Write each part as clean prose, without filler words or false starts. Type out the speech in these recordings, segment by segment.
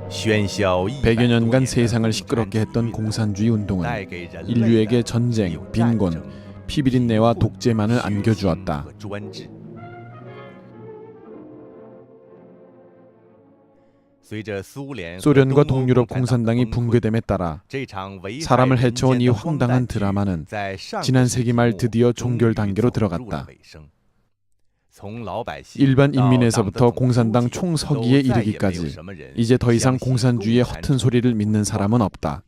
100여 년간 세상을 시끄럽게 했던 공산주의 운동은 인류에게 전쟁, 빈곤, 피비린내와 독재만을 안겨주었다. 소련과 동유럽 공산당이 붕괴됨에 따라 사람을 해쳐온 이 황당한 드라마는 지난 세기 말 드디어 종결 단계로 들어갔다. 일반 인민에서부터 공산당 총서기에 이르기까지 이제 더 이상 공산주의의 허튼 소리를 믿는 사람은 없다.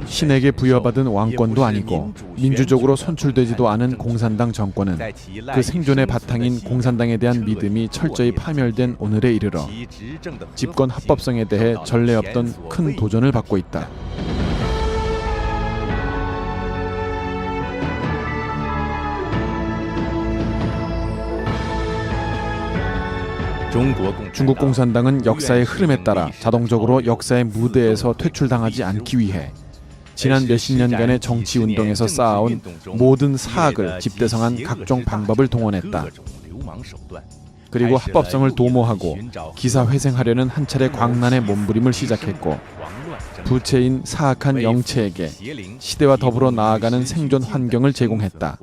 신에게 부여받은 왕권도 아니고 민주적으로 선출되지도 않은 공산당 정권은 그 생존의 바탕인 공산당에 대한 믿음이 철저히 파멸된 오늘에 이르러 집권 합법성에 대해 전례 없던 큰 도전을 받고 있다. 중국 공산당은 역사의 흐름에 따라 자동적으로 역사의 무대에서 퇴출당하지 않기 위해 지난 몇십 년간의 정치 운동에서 쌓아온 모든 사학을 집대성한 각종 방법을 동원했다. 그리고 합법성을 도모하고 기사회생하려는 한 차례 광란의 몸부림을 시작했고, 부채인 사악한 영체에게 시대와 더불어 나아가는 생존 환경을 제공했다.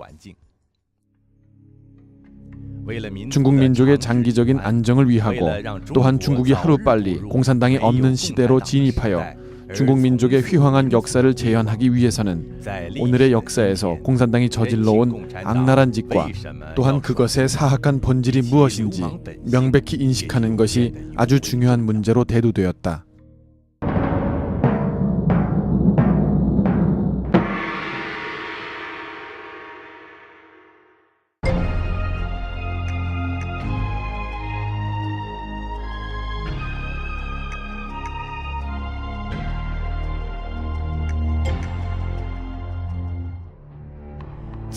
중국 민족의 장기적인 안정을 위하고 또한 중국이 하루빨리 공산당이 없는 시대로 진입하여 중국 민족의 휘황한 역사를 재현하기 위해서는 오늘의 역사에서 공산당이 저질러온 악랄한 짓과 또한 그것의 사악한 본질이 무엇인지 명백히 인식하는 것이 아주 중요한 문제로 대두되었다.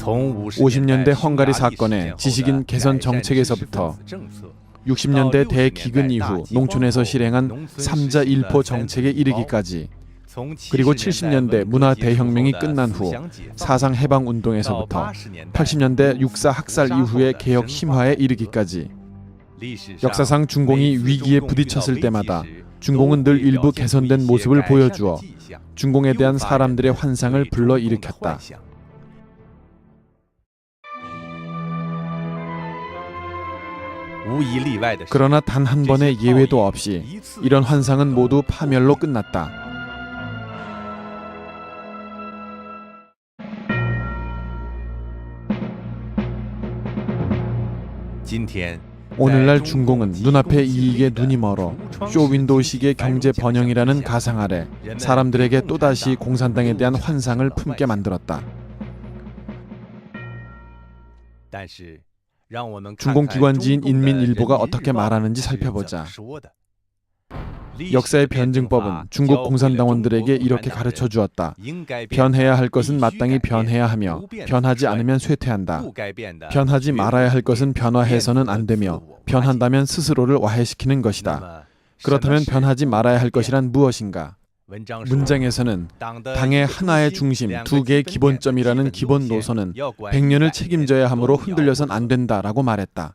(50년대) 헝가리 사건의 지식인 개선 정책에서부터 60년대 대기근 이후 농촌에서 실행한 3자 1포 정책에 이르기까지, 그리고 70년대 문화 대혁명이 끝난 후 사상 해방 운동에서부터 80년대 육사 학살 이후의 개혁 심화에 이르기까지, 역사상 중공이 위기에 부딪혔을 때마다 중공은 늘 일부 개선된 모습을 보여주어 중공에 대한 사람들의 환상을 불러일으켰다. 그러나 단 한 번의 예외도 없이 이런 환상은 모두 파멸로 끝났다. 오늘날 중공은 눈앞의 이익에 눈이 멀어 쇼윈도우식의 경제 번영이라는 가상 아래 사람들에게 또다시 공산당에 대한 환상을 품게 만들었다. 중공 기관지인 인민일보가 어떻게 말하는지 살펴보자. 역사의 변증법은 중국 공산당원들에게 이렇게 가르쳐 주었다. 변해야 할 것은 마땅히 변해야 하며 변하지 않으면 쇠퇴한다. 변하지 말아야 할 것은 변화해서는 안 되며 변한다면 스스로를 와해시키는 것이다. 그렇다면 변하지 말아야 할 것이란 무엇인가? 문장에서는 당의 하나의 중심, 두 개의 기본점이라는 기본 노선은 100년을 책임져야 하므로 흔들려선 안 된다라고 말했다.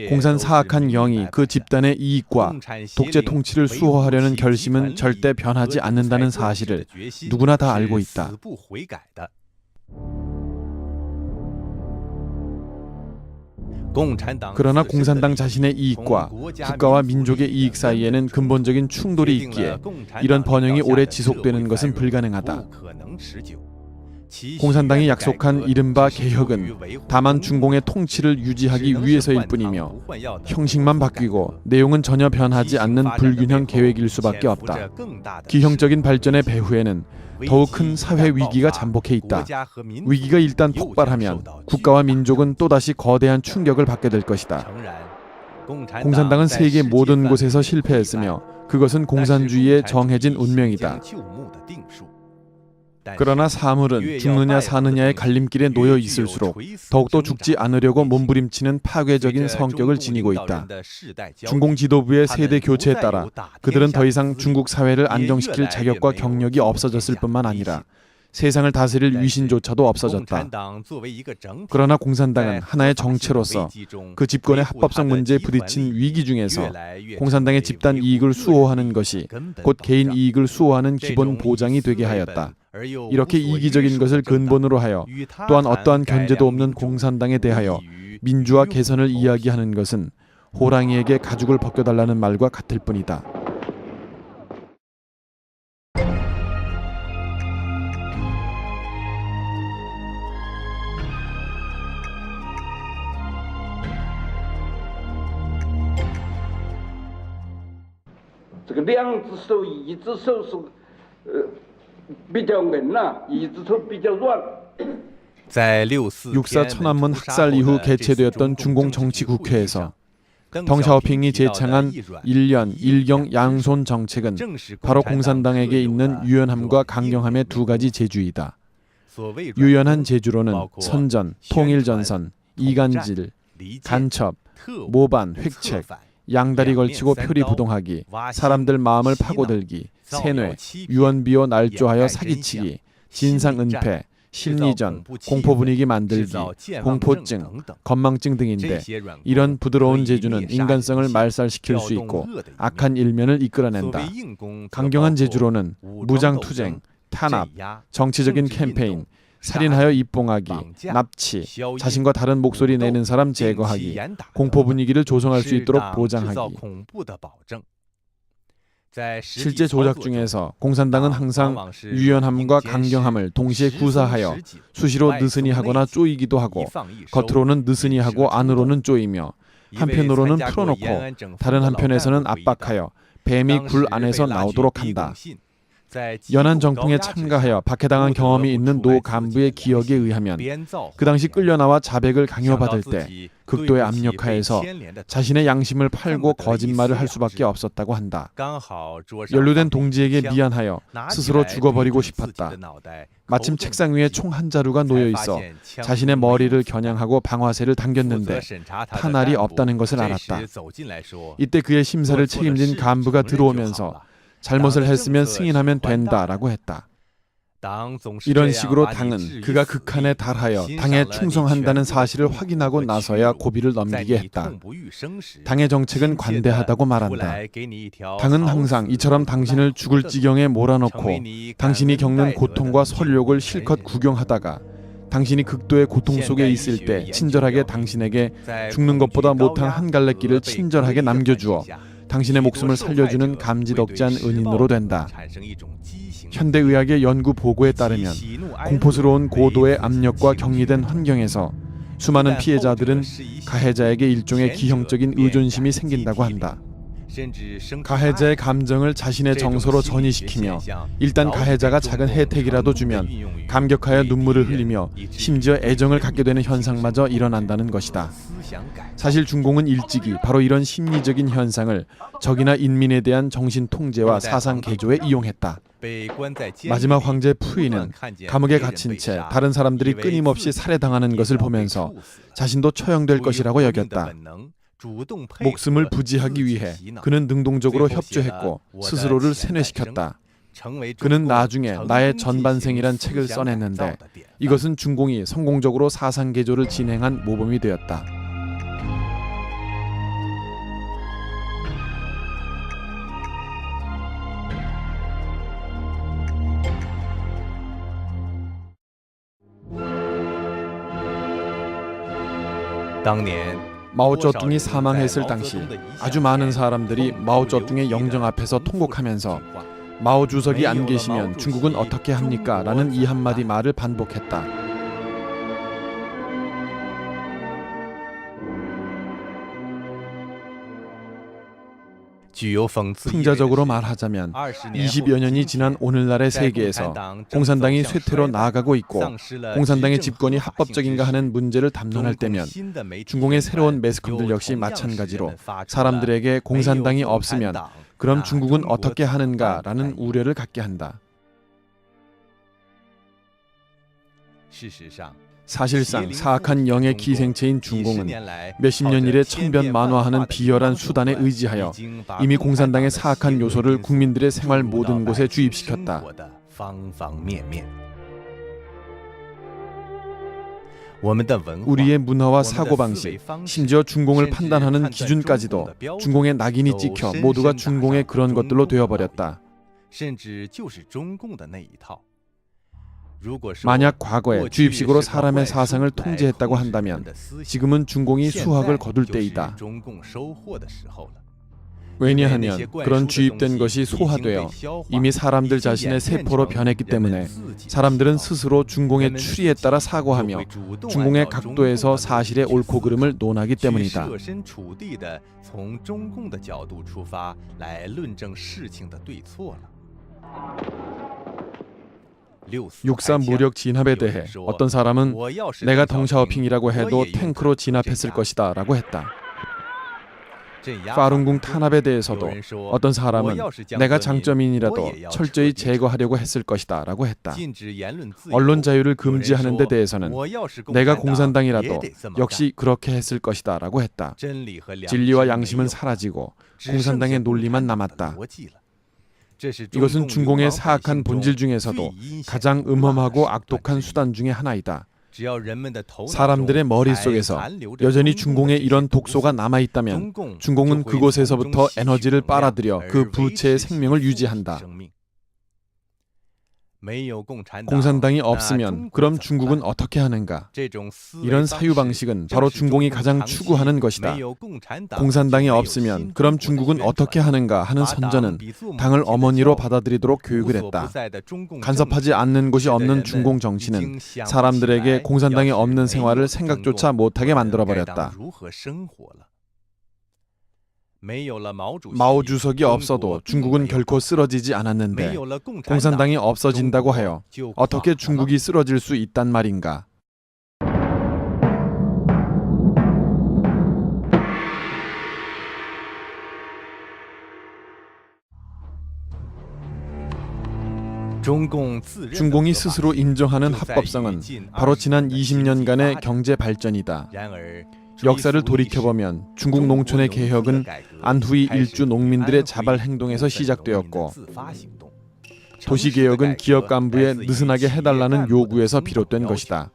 공산 사악한 영이 그 집단의 이익과 독재 통치를 수호하려는 결심은 절대 변하지 않는다는 사실을 누구나 다 알고 있다. 그러나 공산당 자신의 이익과 국가와 민족의 이익 사이에는 근본적인 충돌이 있기에 이런 번영이 오래 지속되는 것은 불가능하다. 공산당이 약속한 이른바 개혁은 다만 중공의 통치를 유지하기 위해서일 뿐이며 형식만 바뀌고 내용은 전혀 변하지 않는 불균형 계획일 수밖에 없다. 기형적인 발전의 배후에는 더욱 큰 사회 위기가 잠복해 있다. 위기가 일단 폭발하면 국가와 민족은 또다시 거대한 충격을 받게 될 것이다. 공산당은 세계 모든 곳에서 실패했으며 그것은 공산주의의 정해진 운명이다. 그러나 사물은 죽느냐 사느냐의 갈림길에 놓여 있을수록 더욱더 죽지 않으려고 몸부림치는 파괴적인 성격을 지니고 있다. 중공 지도부의 세대 교체에 따라 그들은 더 이상 중국 사회를 안정시킬 자격과 경력이 없어졌을 뿐만 아니라 세상을 다스릴 위신조차도 없어졌다. 그러나 공산당은 하나의 정체로서 그 집권의 합법성 문제에 부딪힌 위기 중에서 공산당의 집단 이익을 수호하는 것이 곧 개인 이익을 수호하는 기본 보장이 되게 하였다. 이렇게 이기적인 것을 근본으로 하여 또한 어떠한 견제도 없는 공산당에 대하여 민주화 개선을 이야기하는 것은 호랑이에게 가죽을 벗겨달라는 말과 같을 뿐이다. 육사 천안문 학살 이후 개최되었던 중공 정치국회에서 덩샤오핑이 제창한 1년 1경 양손 정책은 바로 공산당에게 있는 유연함과 강경함의 두 가지 재주이다. 유연한 재주로는 선전, 통일전선, 이간질, 간첩, 모반, 획책, 양다리 걸치고 표리부동하기, 사람들 마음을 파고들기, 세뇌, 유언비어 날조하여 사기치기, 진상은폐, 심리전, 공포분위기 만들기, 공포증, 건망증 등인데 이런 부드러운 재주는 인간성을 말살시킬 수 있고 악한 일면을 이끌어낸다. 강경한 재주로는 무장투쟁, 탄압, 정치적인 캠페인, 살인하여 입봉하기, 납치, 자신과 다른 목소리 내는 사람 제거하기, 공포 분위기를 조성할 수 있도록 보장하기. 실제 조작 중에서 공산당은 항상 유연함과 강경함을 동시에 구사하여 수시로 느슨히 하거나 쪼이기도 하고 겉으로는 느슨히 하고 안으로는 쪼이며 한편으로는 풀어놓고 다른 한편에서는 압박하여 뱀이 굴 안에서 나오도록 한다. 연안 정풍에 참가하여 박해당한 경험이 있는 노 간부의 기억에 의하면 그 당시 끌려나와 자백을 강요받을 때 극도의 압력하에서 자신의 양심을 팔고 거짓말을 할 수밖에 없었다고 한다. 연루된 동지에게 미안하여 스스로 죽어버리고 싶었다. 마침 책상 위에 총 한 자루가 놓여 있어 자신의 머리를 겨냥하고 방아쇠를 당겼는데 탄알이 없다는 것을 알았다. 이때 그의 심사를 책임진 간부가 들어오면서 잘못을 했으면 승인하면 된다라고 했다. 이런 식으로 당은 그가 극한에 달하여 당에 충성한다는 사실을 확인하고 나서야 고비를 넘기게 했다. 당의 정책은 관대하다고 말한다. 당은 항상 이처럼 당신을 죽을 지경에 몰아넣고 당신이 겪는 고통과 설욕을 실컷 구경하다가 당신이 극도의 고통 속에 있을 때 친절하게 당신에게 죽는 것보다 못한 한 갈래 길을 친절하게 남겨주어 당신의 목숨을 살려주는 감지덕지한 은인으로 된다. 현대의학의 연구 보고에 따르면 공포스러운 고도의 압력과 격리된 환경에서 수많은 피해자들은 가해자에게 일종의 기형적인 의존심이 생긴다고 한다. 가해자의 감정을 자신의 정서로 전이시키며 일단 가해자가 작은 혜택이라도 주면 감격하여 눈물을 흘리며 심지어 애정을 갖게 되는 현상마저 일어난다는 것이다. 사실 중공은 일찍이 바로 이런 심리적인 현상을 적이나 인민에 대한 정신 통제와 사상 개조에 이용했다. 마지막 황제 푸이는 감옥에 갇힌 채 다른 사람들이 끊임없이 살해당하는 것을 보면서 자신도 처형될 것이라고 여겼다. 목숨을 부지하기 위해 그는 능동적으로 협조했고 스스로를 세뇌시켰다. 그는 나중에 나의 전반생이란 책을 써냈는데 이것은 중공이 성공적으로 사상개조를 진행한 모범이 되었다. 마오쩌둥이 사망했을 당시 아주 많은 사람들이 마오쩌둥의 영정 앞에서 통곡하면서 마오 주석이 안 계시면 중국은 어떻게 합니까? 라는 이 한마디 말을 반복했다. 풍자적으로 말하자면 20여 년이 지난 오늘날의 세계에서 공산당이 쇠퇴로 나아가고 있고 공산당의 집권이 합법적인가 하는 문제를 담론할 때면 중공의 새로운 매스컴들 역시 마찬가지로 사람들에게 공산당이 없으면 그럼 중국은 어떻게 하는가라는 우려를 갖게 한다. 사실상 사악한 영의 기생체인 중공은 몇십 년 이래 천변만화하는 비열한 수단에 의지하여 이미 공산당의 사악한 요소를 국민들의 생활 모든 곳에 주입시켰다. 우리의 문화와 사고방식, 심지어 중공을 판단하는 기준까지도 중공의 낙인이 찍혀 모두가 중공의 그런 것들로 되어버렸다. 만약 과거에 주입식으로 사람의 사상을 통제했다고 한다면 지금은 중공이 수확을 거둘 때이다. 왜냐하면 그런 주입된 것이 소화되어 이미 사람들 자신의 세포로 변했기 때문에 사람들은 스스로 중공의 추리에 따라 사고하며 중공의 각도에서 사실의 옳고 그름을 논하기 때문이다. 육사 무력 진압에 대해 어떤 사람은 내가 덩샤오핑이라고 해도 탱크로 진압했을 것이다 라고 했다. 파룬궁 탄압에 대해서도 어떤 사람은 내가 장점인이라도 철저히 제거하려고 했을 것이다 라고 했다. 언론 자유를 금지하는 데 대해서는 내가 공산당이라도 역시 그렇게 했을 것이다 라고 했다. 진리와 양심은 사라지고 공산당의 논리만 남았다. 이것은 중공의 사악한 본질 중에서도 가장 음험하고 악독한 수단 중의 하나이다. 사람들의 머릿속에서 여전히 중공의 이런 독소가 남아있다면 중공은 그곳에서부터 에너지를 빨아들여 그 부채의 생명을 유지한다. 공산당이 없으면 그럼 중국은 어떻게 하는가? 이런 사유방식은 바로 중공이 가장 추구하는 것이다. 공산당이 없으면 그럼 중국은 어떻게 하는가 하는 선전은 당을 어머니로 받아들이도록 교육을 했다. 간섭하지 않는 곳이 없는 중공 정치는 사람들에게 공산당이 없는 생활을 생각조차 못하게 만들어버렸다. 마오 주석이 없어도 중국은 결코 쓰러지지 않았는데 공산당이 없어진다고 하여 어떻게 중국이 쓰러질 수 있단 말인가? 중공이 스스로 인정하는 합법성은 바로 지난 20년간의 경제 발전이다. 역사를 돌이켜보면 중국 농촌의 개혁은 안후이 일주 농민들의 자발 행동에서 시작되었고 도시개혁은 기업 간부의 느슨하게 해달라는 요구에서 비롯된 것이다.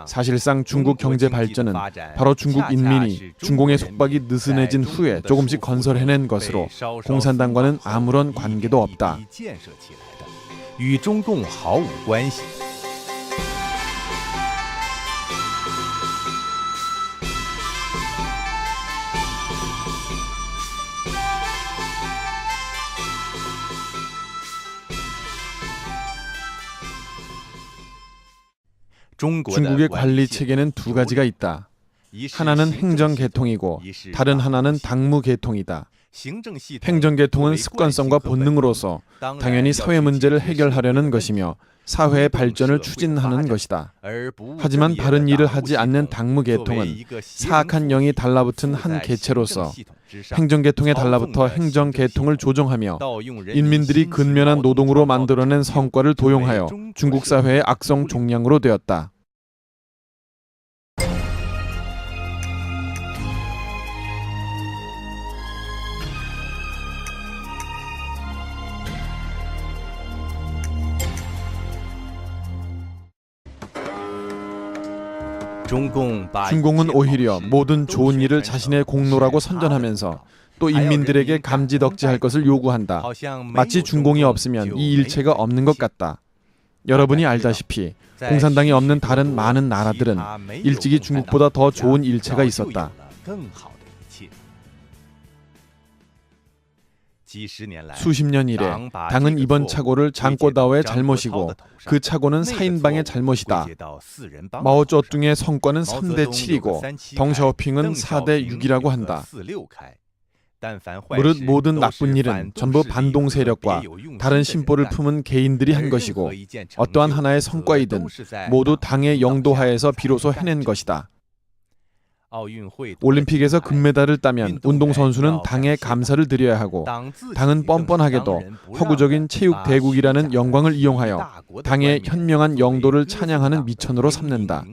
사실상 중국 경제 발전은 바로 중국 인민이 중공의 속박이 느슨해진 후에 조금씩 건설해낸 것으로 공산당과는 아무런 관계도 없다. 중국의 관리 체계는 두 가지가 있다. 하나는 행정계통이고 다른 하나는 당무계통이다. 행정계통은 습관성과 본능으로서 당연히 사회 문제를 해결하려는 것이며 사회의 발전을 추진하는 것이다. 하지만 다른 일을 하지 않는 당무계통은 사악한 영이 달라붙은 한 개체로서 행정계통에 달라붙어 행정계통을 조정하며 인민들이 근면한 노동으로 만들어낸 성과를 도용하여 중국 사회의 악성 종량으로 되었다. 중공은 오히려 모든 좋은 일을 자신의 공로라고 선전하면서 또 인민들에게 감지덕지할 것을 요구한다. 마치 중공이 없으면 이 일체가 없는 것 같다. 여러분이 알다시피 공산당이 없는 다른 많은 나라들은 일찍이 중국보다 더 좋은 일체가 있었다. 수십 년 이래 당은 이번 착오를 장꼬다오의 잘못이고 그 착오는 사인방의 잘못이다. 마오쩌둥의 성과는 3대 7이고 덩샤오핑은 4대 6이라고 한다. 무릇 모든 나쁜 일은 전부 반동 세력과 다른 심보를 품은 개인들이 한 것이고 어떠한 하나의 성과이든 모두 당의 영도하에서 비로소 해낸 것이다. 올림픽에서 금메달을 따면 운동선수는 당에 감사를 드려야 하고 당은 뻔뻔하게도 허구적인 체육대국이라는 영광을 이용하여 당의 현명한 영도를 찬양하는 미천으로 삼는다.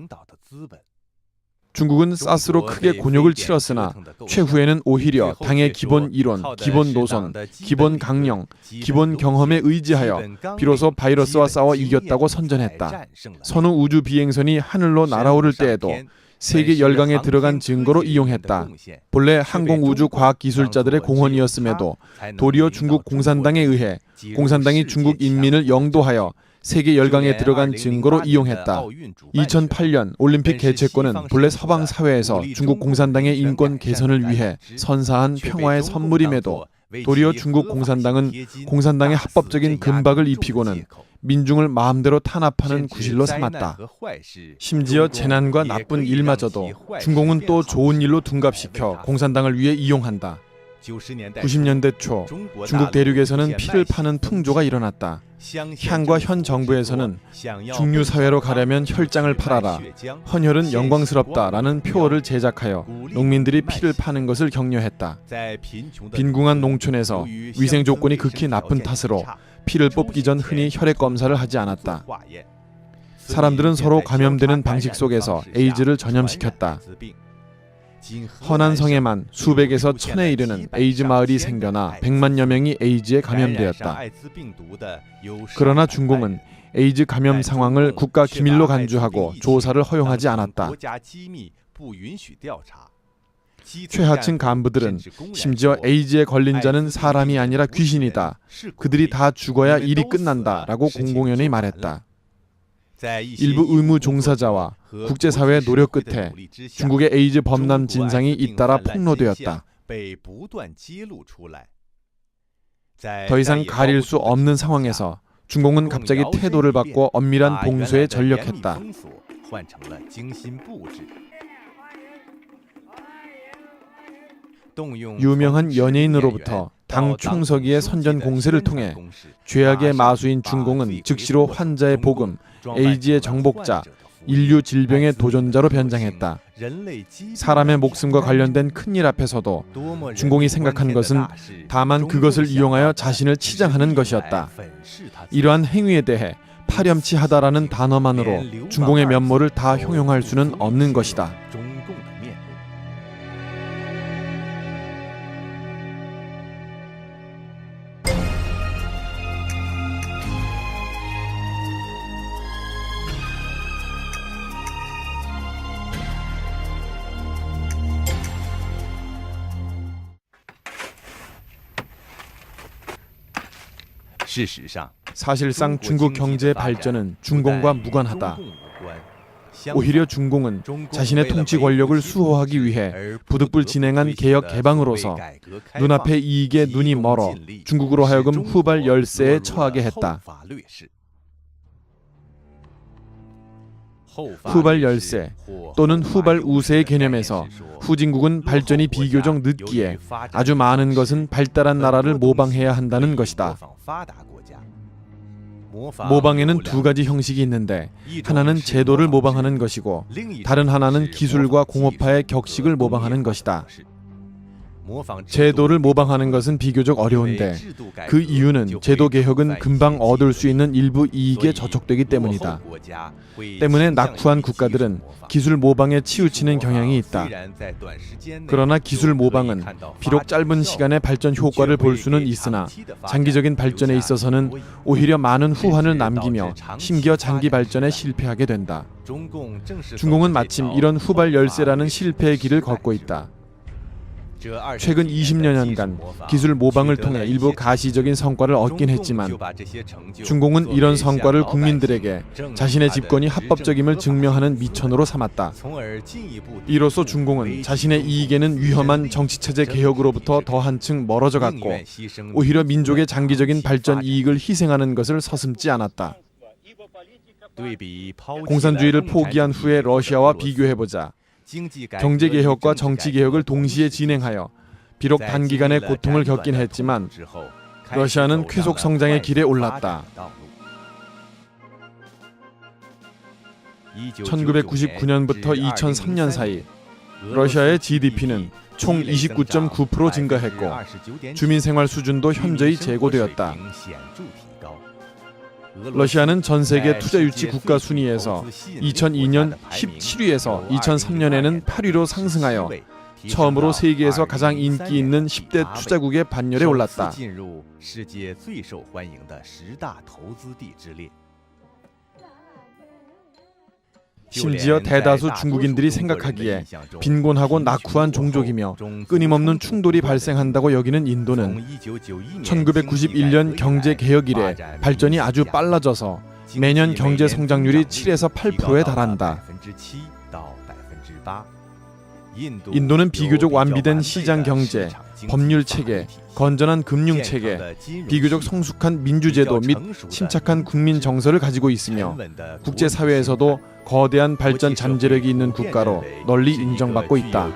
중국은 사스로 크게 곤욕을 치렀으나 최후에는 오히려 당의 기본 이론, 기본 노선, 기본 강령, 기본 경험에 의지하여 비로소 바이러스와 싸워 이겼다고 선전했다. 선우 우주 비행선이 하늘로 날아오를 때에도 세계 열강에 들어간 증거로 이용했다. 본래 항공우주과학기술자들의 공헌이었음에도 도리어 중국 공산당에 의해 공산당이 중국 인민을 영도하여 세계 열강에 들어간 증거로 이용했다. 2008년 올림픽 개최권은 본래 서방 사회에서 중국 공산당의 인권 개선을 위해 선사한 평화의 선물임에도 도리어 중국 공산당은 공산당의 합법적인 금박을 입히고는 민중을 마음대로 탄압하는 구실로 삼았다. 심지어 재난과 나쁜 일마저도 중공은 또 좋은 일로 둔갑시켜 공산당을 위해 이용한다. 90년대 초 중국 대륙에서는 피를 파는 풍조가 일어났다. 향과 현 정부에서는 중류 사회로 가려면 혈장을 팔아라, 헌혈은 영광스럽다라는 표어를 제작하여 농민들이 피를 파는 것을 격려했다. 빈궁한 농촌에서 위생 조건이 극히 나쁜 탓으로 피를 뽑기 전 흔히 혈액 검사를 하지 않았다. 사람들은 서로 감염되는 방식 속에서 에이즈를 전염시켰다. 허난성에만 수백에서 천에 이르는 에이즈 마을이 생겨나 100만여 명이 에이즈에 감염되었다. 그러나 중공은 에이즈 감염 상황을 국가 기밀로 간주하고 조사를 허용하지 않았다. 최하층 간부들은 심지어 에이즈에 걸린 자는 사람이 아니라 귀신이다. 그들이 다 죽어야 일이 끝난다 라고 공공연히 말했다. 일부 의무 종사자와 국제사회의 노력 끝에 중국의 에이즈 범람 진상이 잇따라 폭로되었다. 더 이상 가릴 수 없는 상황에서 중공은 갑자기 태도를 바꿔 엄밀한 봉쇄에 전력했다. 유명한 연예인으로부터 당 총서기의 선전 공세를 통해 죄악의 마수인 중공은 즉시로 환자의 복음, 에이즈의 정복자, 인류 질병의 도전자로 변장했다. 사람의 목숨과 관련된 큰일 앞에서도 중공이 생각한 것은 다만 그것을 이용하여 자신을 치장하는 것이었다. 이러한 행위에 대해 파렴치하다라는 단어만으로 중공의 면모를 다 형용할 수는 없는 것이다. 사실상 중국 경제의 발전은 중공과 무관하다. 오히려 중공은 자신의 통치 권력을 수호하기 위해 부득불 진행한 개혁 개방으로서 눈앞의 이익에 눈이 멀어 중국으로 하여금 후발 열세에 처하게 했다. 후발 열세 또는 후발 우세의 개념에서 후진국은 발전이 비교적 늦기에 아주 많은 것은 발달한 나라를 모방해야 한다는 것이다. 모방에는 두 가지 형식이 있는데 하나는 제도를 모방하는 것이고 다른 하나는 기술과 공업화의 격식을 모방하는 것이다. 제도를 모방하는 것은 비교적 어려운데 그 이유는 제도 개혁은 금방 얻을 수 있는 일부 이익에 저촉되기 때문이다. 때문에 낙후한 국가들은 기술 모방에 치우치는 경향이 있다. 그러나 기술 모방은 비록 짧은 시간에 발전 효과를 볼 수는 있으나 장기적인 발전에 있어서는 오히려 많은 후환을 남기며 심기어 장기 발전에 실패하게 된다. 중공은 마침 이런 후발 열세라는 실패의 길을 걷고 있다. 최근 20여년간 기술 모방을 통해 일부 가시적인 성과를 얻긴 했지만 중공은 이런 성과를 국민들에게 자신의 집권이 합법적임을 증명하는 미천으로 삼았다. 이로써 중공은 자신의 이익에는 위험한 정치체제 개혁으로부터 더 한층 멀어져 갔고 오히려 민족의 장기적인 발전 이익을 희생하는 것을 서슴지 않았다. 공산주의를 포기한 후에 러시아와 비교해보자. 경제개혁과 정치개혁을 동시에 진행하여 비록 단기간에 고통을 겪긴 했지만 러시아는 쾌속 성장의 길에 올랐다. 1999년부터 2003년 사이 러시아의 GDP는 총 29.9% 증가했고 주민생활 수준도 현저히 제고되었다. 러시아는 전 세계 투자 유치 국가 순위에서 2002년 17위에서 2003년에는 8위로 상승하여 처음으로 세계에서 가장 인기 있는 10대 투자국의 반열에 올랐다. 심지어 대다수 중국인들이 생각하기에 빈곤하고 낙후한 종족이며 끊임없는 충돌이 발생한다고 여기는 인도는 1991년 경제개혁 이래 발전이 아주 빨라져서 매년 경제 성장률이 7에서 8%에 달한다. 인도는 비교적 완비된 시장 경제, 법률 체계, 건전한 금융 체계, 비교적 성숙한 민주제도 및 침착한 국민 정서를 가지고 있으며 국제 사회에서도 거대한 발전 잠재력이 있는 국가로 널리 인정받고 있다.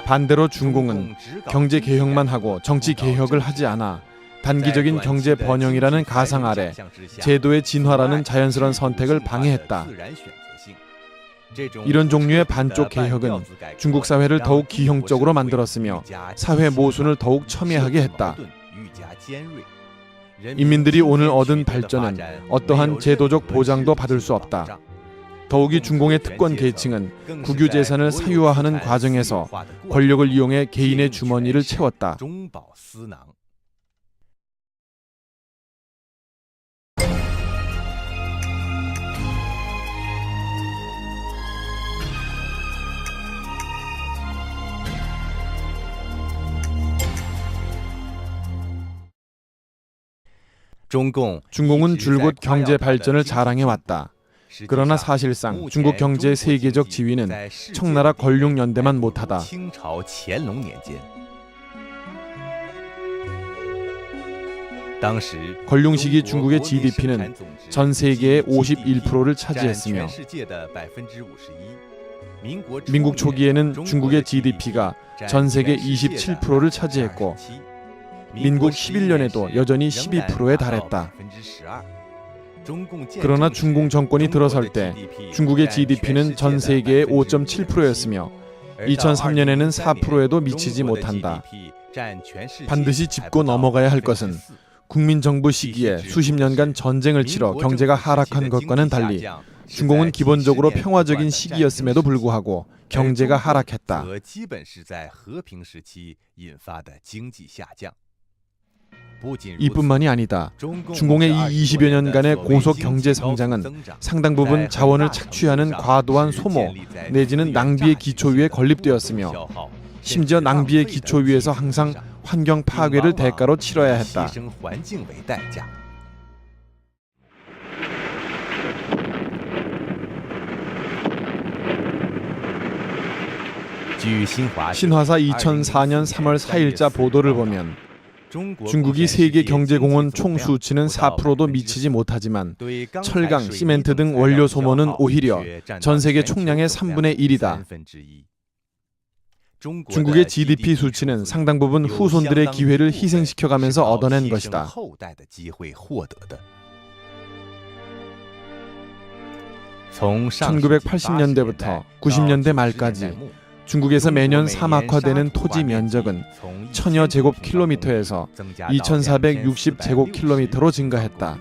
반대로 중공은 경제 개혁만 하고 정치 개혁을 하지 않아 단기적인 경제 번영이라는 가상 아래 제도의 진화라는 자연스러운 선택을 방해했다. 이런 종류의 반쪽 개혁은 중국 사회를 더욱 기형적으로 만들었으며 사회 모순을 더욱 첨예하게 했다. 인민들이 오늘 얻은 발전은 어떠한 제도적 보장도 받을 수 없다. 더욱이 중공의 특권 계층은 국유재산을 사유화하는 과정에서 권력을 이용해 개인의 주머니를 채웠다. 중공은 줄곧 경제 발전을 자랑해왔다. 그러나 사실상 중국 경제의 세계적 지위는 청나라 권룡연대만 못하다. 권룡 시기 중국의 GDP는 전 세계의 51%를 차지했으며 민국 초기에는 중국의 GDP가 전 세계 27%를 차지했고 민국 11년에도 여전히 12%에 달했다. 그러나 중공 정권이 들어설 때 중국의 GDP는 전 세계의 5.7%였으며 2003년에는 4%에도 미치지 못한다. 반드시 짚고 넘어가야 할 것은 국민정부 시기에 수십 년간 전쟁을 치러 경제가 하락한 것과는 달리 중공은 기본적으로 평화적인 시기였음에도 불구하고 경제가 하락했다. 이뿐만이 아니다. 중공의 이 20여 년간의 고속 경제 성장은 상당 부분 자원을 착취하는 과도한 소모 내지는 낭비의 기초 위에 건립되었으며 심지어 낭비의 기초 위에서 항상 환경 파괴를 대가로 치러야 했다. 신화사 2004년 3월 4일자 보도를 보면 중국이 세계 경제공헌 총 수치는 4%도 미치지 못하지만 철강, 시멘트 등 원료 소모는 오히려 전 세계 총량의 3분의 1이다. 중국의 GDP 수치는 상당 부분 후손들의 기회를 희생시켜가면서 얻어낸 것이다. 1980년대부터 90년대 말까지 중국에서 매년 사막화되는 토지 면적은 1000여 제곱킬로미터에서 2460제곱킬로미터로 증가했다.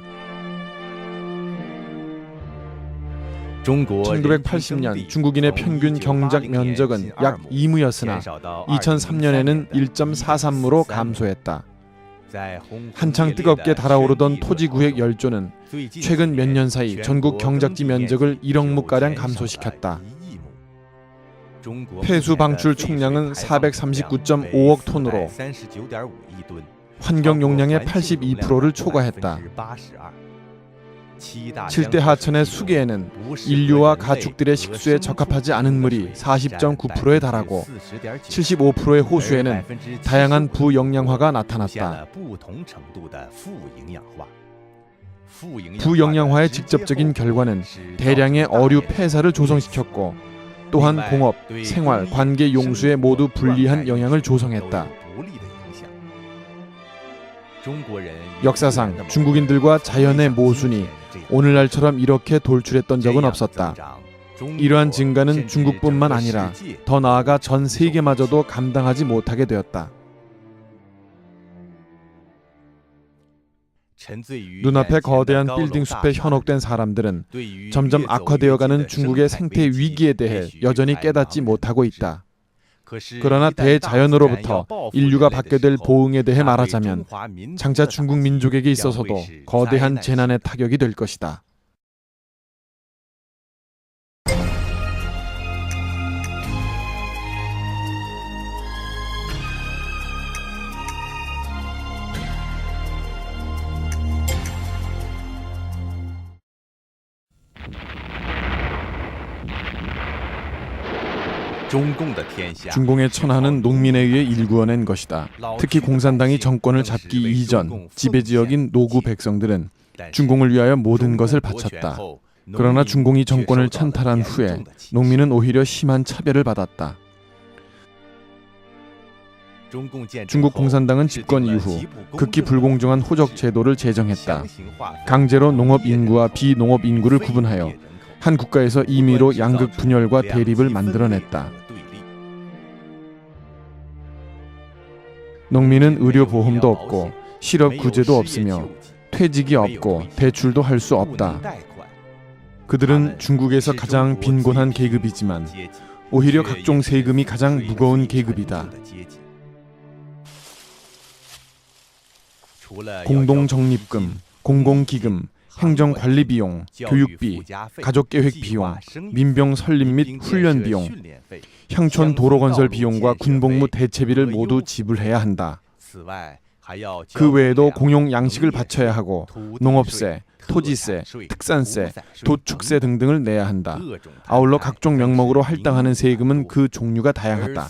1980년 중국인의 평균 경작 면적은 약 2무였으나 2003년에는 1.43무로 감소했다. 한창 뜨겁게 달아오르던 토지구획 열조는 최근 몇 년 사이 전국 경작지 면적을 1억무가량 감소시켰다. 폐수 방출 총량은 439.5억 톤으로 환경 용량의 82%를 초과했다. 7대 하천의 수계에는 인류와 가축들의 식수에 적합하지 않은 물이 40.9%에 달하고 75%의 호수에는 다양한 부영양화가 나타났다. 부영양화의 직접적인 결과는 대량의 어류 폐사를 조성시켰고 또한 공업, 생활, 관계 용수에 모두 불리한 영향을 조성했다. 역사상 중국인들과 자연의 모순이 오늘날처럼 이렇게 돌출했던 적은 없었다. 이러한 증가는 중국뿐만 아니라 더 나아가 전 세계마저도 감당하지 못하게 되었다. 눈앞에 거대한 빌딩 숲에 현혹된 사람들은 점점 악화되어가는 중국의 생태 위기에 대해 여전히 깨닫지 못하고 있다. 그러나 대자연으로부터 인류가 받게 될 보응에 대해 말하자면 장차 중국 민족에게 있어서도 거대한 재난의 타격이 될 것이다. 중공의 천하는 농민에 의해 일구어낸 것이다. 특히 공산당이 정권을 잡기 이전 지배지역인 노구 백성들은 중공을 위하여 모든 것을 바쳤다. 그러나 중공이 정권을 찬탈한 후에 농민은 오히려 심한 차별을 받았다. 중국 공산당은 집권 이후 극히 불공정한 호적 제도를 제정했다. 강제로 농업 인구와 비농업 인구를 구분하여 한 국가에서 임의로 양극 분열과 대립을 만들어냈다. 농민은 의료보험도 없고 실업 구제도 없으며 퇴직이 없고 대출도 할 수 없다. 그들은 중국에서 가장 빈곤한 계급이지만 오히려 각종 세금이 가장 무거운 계급이다. 공동적립금, 공공기금, 행정관리비용, 교육비, 가족계획비용, 민병 설립 및 훈련비용, 향촌 도로건설 비용과 군복무 대체비를 모두 지불해야 한다. 그 외에도 공용 양식을 바쳐야 하고 농업세, 토지세, 특산세, 도축세 등등을 내야 한다. 아울러 각종 명목으로 할당하는 세금은 그 종류가 다양하다.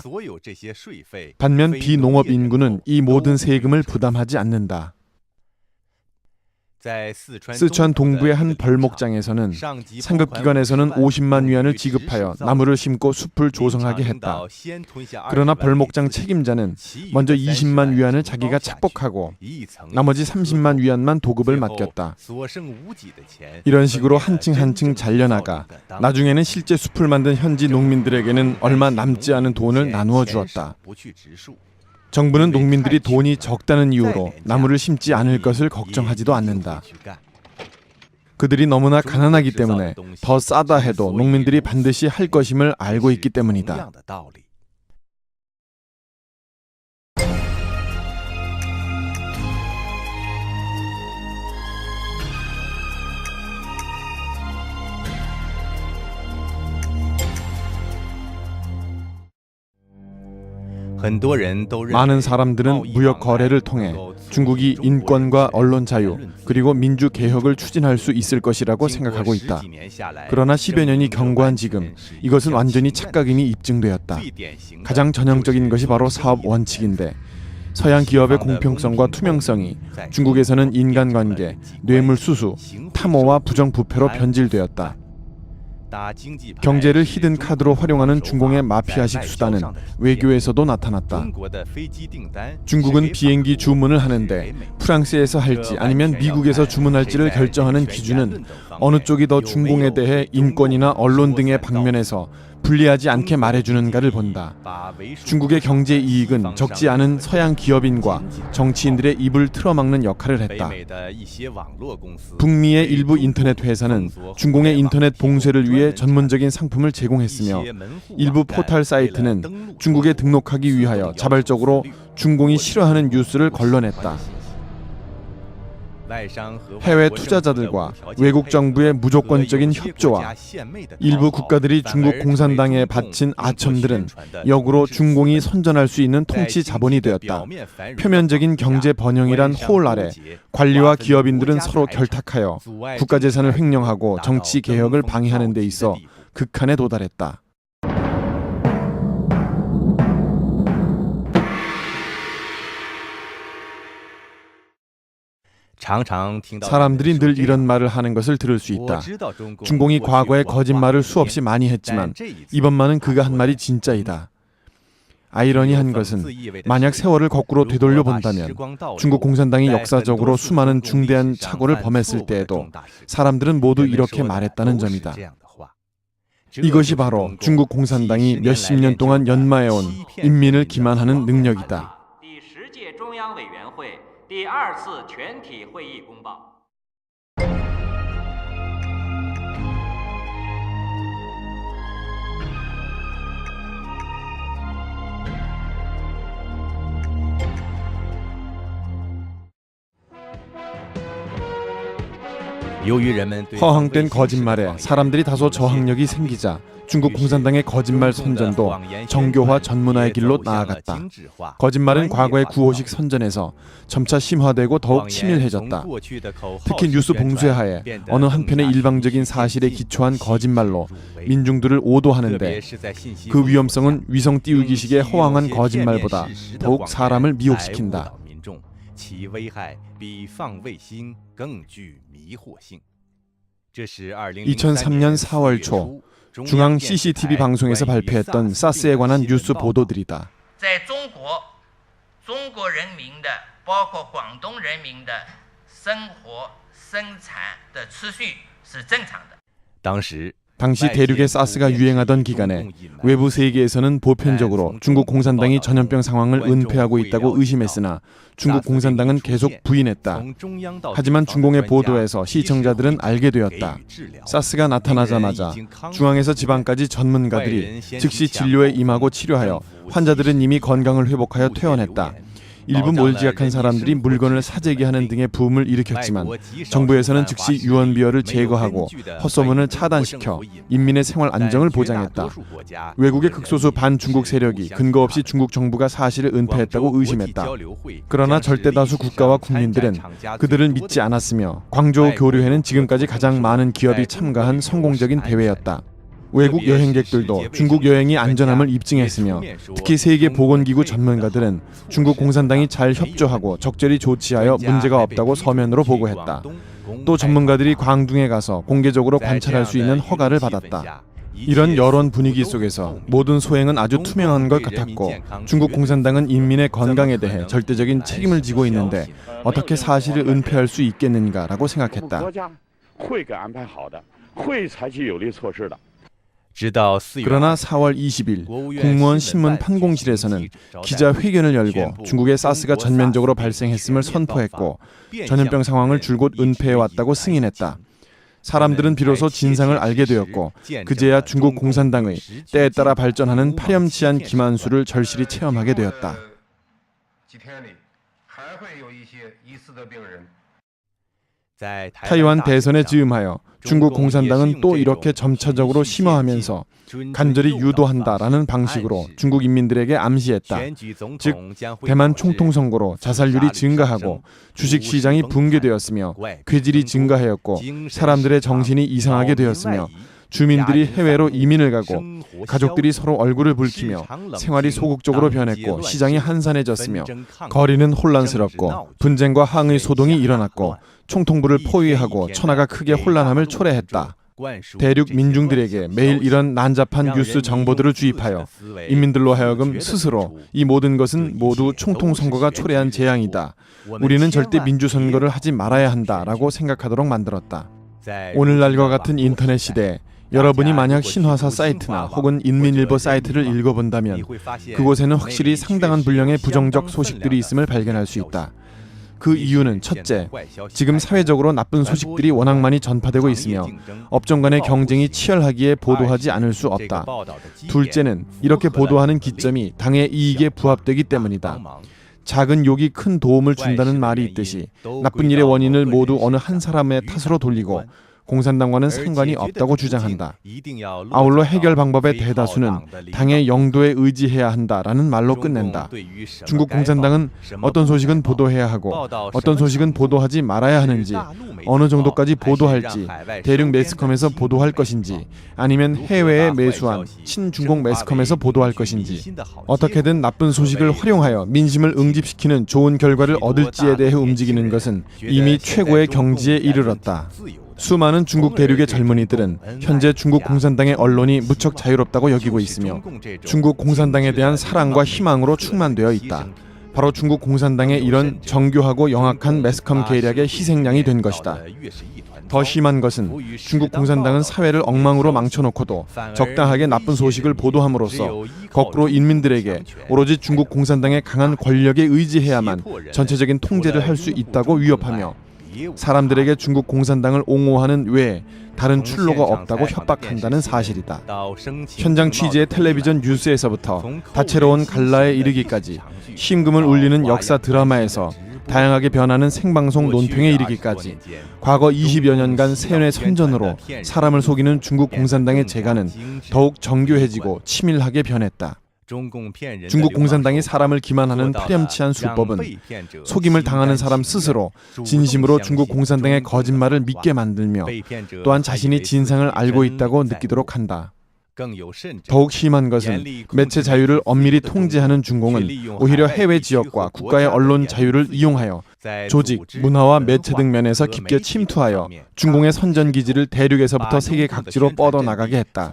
반면 비농업 인구는 이 모든 세금을 부담하지 않는다. 스촨 동부의 한 벌목장에서는 상급기관에서는 50만 위안을 지급하여 나무를 심고 숲을 조성하게 했다. 그러나 벌목장 책임자는 먼저 20만 위안을 자기가 착복하고 나머지 30만 위안만 도급을 맡겼다. 이런 식으로 한층 한층 잘려나가 나중에는 실제 숲을 만든 현지 농민들에게는 얼마 남지 않은 돈을 나누어 주었다. 정부는 농민들이 돈이 적다는 이유로 나무를 심지 않을 것을 걱정하지도 않는다. 그들이 너무나 가난하기 때문에 더 싸다 해도 농민들이 반드시 할 것임을 알고 있기 때문이다. 많은 사람들은 무역 거래를 통해 중국이 인권과 언론 자유 그리고 민주 개혁을 추진할 수 있을 것이라고 생각하고 있다. 그러나 10여 년이 경과한 지금 이것은 완전히 착각임이 입증되었다. 가장 전형적인 것이 바로 사업 원칙인데 서양 기업의 공평성과 투명성이 중국에서는 인간관계, 뇌물 수수, 탐호와 부정부패로 변질되었다. 경제를 히든 카드로 활용하는 중공의 마피아식 수단은 외교에서도 나타났다. 중국은 비행기 주문을 하는데 프랑스에서 할지 아니면 미국에서 주문할지를 결정하는 기준은 어느 쪽이 더 중공에 대해 인권이나 언론 등의 방면에서 불리하지 않게 말해주는가를 본다. 중국의 경제 이익은 적지 않은 서양 기업인과 정치인들의 입을 틀어막는 역할을 했다. 북미의 일부 인터넷 회사는 중공의 인터넷 봉쇄를 위해 전문적인 상품을 제공했으며 일부 포털 사이트는 중국에 등록하기 위하여 자발적으로 중공이 싫어하는 뉴스를 걸러냈다. 해외 투자자들과 외국 정부의 무조건적인 협조와 일부 국가들이 중국 공산당에 바친 아첨들은 역으로 중공이 선전할 수 있는 통치 자본이 되었다. 표면적인 경제 번영이란 호울 아래 관리와 기업인들은 서로 결탁하여 국가 재산을 횡령하고 정치 개혁을 방해하는 데 있어 극한에 도달했다. 사람들이 늘 이런 말을 하는 것을 들을 수 있다. 중공이 과거에 거짓말을 수없이 많이 했지만 이번만은 그가 한 말이 진짜이다. 아이러니한 것은 만약 세월을 거꾸로 되돌려 본다면 중국 공산당이 역사적으로 수많은 중대한 착오를 범했을 때에도 사람들은 모두 이렇게 말했다는 점이다. 이것이 바로 중국 공산당이 몇십 년 동안 연마해온 인민을 기만하는 능력이다. 허황된 거짓말에 사람들이 다소 저항력이 생기자 중국 공산당의 거짓말 선전도 정교화 전문화의 길로 나아갔다. 거짓말은 과거의 구호식 선전에서 점차 심화되고 더욱 치밀해졌다. 특히 뉴스 봉쇄하에 어느 한편의 일방적인 사실에 기초한 거짓말로 민중들을 오도하는데 그 위험성은 위성 띄우기식의 허황한 거짓말보다 더욱 사람을 미혹시킨다. 2003년 4월 초 중앙 CCTV 방송에서 발표했던 사스에 관한 뉴스 보도들이다. 당시 대륙의 사스가 유행하던 기간에 외부 세계에서는 보편적으로 중국 공산당이 전염병 상황을 은폐하고 있다고 의심했으나 중국 공산당은 계속 부인했다. 하지만 중공의 보도에서 시청자들은 알게 되었다. 사스가 나타나자마자 중앙에서 지방까지 전문가들이 즉시 진료에 임하고 치료하여 환자들은 이미 건강을 회복하여 퇴원했다. 일부 몰지각한 사람들이 물건을 사재기 하는 등의 부음을 일으켰지만 정부에서는 즉시 유언비어를 제거하고 헛소문을 차단시켜 인민의 생활 안정을 보장했다. 외국의 극소수 반중국 세력이 근거 없이 중국 정부가 사실을 은폐했다고 의심했다. 그러나 절대다수 국가와 국민들은 그들을 믿지 않았으며 광저우 교류회는 지금까지 가장 많은 기업이 참가한 성공적인 대회였다. 외국 여행객들도 중국 여행이 안전함을 입증했으며 특히 세계보건기구 전문가들은 중국 공산당이 잘 협조하고 적절히 조치하여 문제가 없다고 서면으로 보고했다. 또 전문가들이 광둥에 가서 공개적으로 관찰할 수 있는 허가를 받았다. 이런 여론 분위기 속에서 모든 소행은 아주 투명한 것 같았고 중국 공산당은 인민의 건강에 대해 절대적인 책임을 지고 있는데 어떻게 사실을 은폐할 수 있겠는가라고 생각했다. 그러나 4월 20일 공무원 신문 판공실에서는 기자회견을 열고 중국의 사스가 전면적으로 발생했음을 선포했고 전염병 상황을 줄곧 은폐해왔다고 승인했다. 사람들은 비로소 진상을 알게 되었고 그제야 중국 공산당의 때에 따라 발전하는 파렴치한 기만수를 절실히 체험하게 되었다. 타이완 대선에 즈음하여 중국 공산당은 또 이렇게 점차적으로 심화하면서 간절히 유도한다라는 방식으로 중국 인민들에게 암시했다. 즉 대만 총통선거로 자살률이 증가하고 주식시장이 붕괴되었으며 괴질이 증가하였고 사람들의 정신이 이상하게 되었으며 주민들이 해외로 이민을 가고 가족들이 서로 얼굴을 붉히며 생활이 소극적으로 변했고 시장이 한산해졌으며 거리는 혼란스럽고 분쟁과 항의 소동이 일어났고 총통부를 포위하고 천하가 크게 혼란함을 초래했다. 대륙 민중들에게 매일 이런 난잡한 뉴스 정보들을 주입하여 인민들로 하여금 스스로 이 모든 것은 모두 총통선거가 초래한 재앙이다. 우리는 절대 민주선거를 하지 말아야 한다라고 생각하도록 만들었다. 오늘날과 같은 인터넷 시대에 여러분이 만약 신화사 사이트나 혹은 인민일보 사이트를 읽어본다면 그곳에는 확실히 상당한 분량의 부정적 소식들이 있음을 발견할 수 있다. 그 이유는 첫째, 지금 사회적으로 나쁜 소식들이 워낙 많이 전파되고 있으며 업종 간의 경쟁이 치열하기에 보도하지 않을 수 없다. 둘째는 이렇게 보도하는 기점이 당의 이익에 부합되기 때문이다. 작은 욕이 큰 도움을 준다는 말이 있듯이 나쁜 일의 원인을 모두 어느 한 사람의 탓으로 돌리고 공산당과는 상관이 없다고 주장한다. 아울러 해결 방법의 대다수는 당의 영도에 의지해야 한다라는 말로 끝낸다. 중국 공산당은 어떤 소식은 보도해야 하고 어떤 소식은 보도하지 말아야 하는지, 어느 정도까지 보도할지, 대륙 매스컴에서 보도할 것인지 아니면 해외에 매수한 친중국 매스컴에서 보도할 것인지 어떻게든 나쁜 소식을 활용하여 민심을 응집시키는 좋은 결과를 얻을지에 대해 움직이는 것은 이미 최고의 경지에 이르렀다. 수많은 중국 대륙의 젊은이들은 현재 중국 공산당의 언론이 무척 자유롭다고 여기고 있으며 중국 공산당에 대한 사랑과 희망으로 충만되어 있다. 바로 중국 공산당의 이런 정교하고 영악한 매스컴 계략의 희생양이 된 것이다. 더 심한 것은 중국 공산당은 사회를 엉망으로 망쳐놓고도 적당하게 나쁜 소식을 보도함으로써 거꾸로 인민들에게 오로지 중국 공산당의 강한 권력에 의지해야만 전체적인 통제를 할 수 있다고 위협하며 사람들에게 중국 공산당을 옹호하는 외에 다른 출로가 없다고 협박한다는 사실이다. 현장 취재의 텔레비전 뉴스에서부터 다채로운 갈라에 이르기까지 심금을 울리는 역사 드라마에서 다양하게 변하는 생방송 논평에 이르기까지 과거 20여 년간 세뇌 선전으로 사람을 속이는 중국 공산당의 재간은 더욱 정교해지고 치밀하게 변했다. 중국 공산당이 사람을 기만하는 파렴치한 수법은 속임을 당하는 사람 스스로 진심으로 중국 공산당의 거짓말을 믿게 만들며 또한 자신이 진상을 알고 있다고 느끼도록 한다. 더욱 심한 것은 매체 자유를 엄밀히 통제하는 중공은 오히려 해외 지역과 국가의 언론 자유를 이용하여 조직, 문화와 매체 등 면에서 깊게 침투하여 중공의 선전 기지를 대륙에서부터 세계 각지로 뻗어나가게 했다.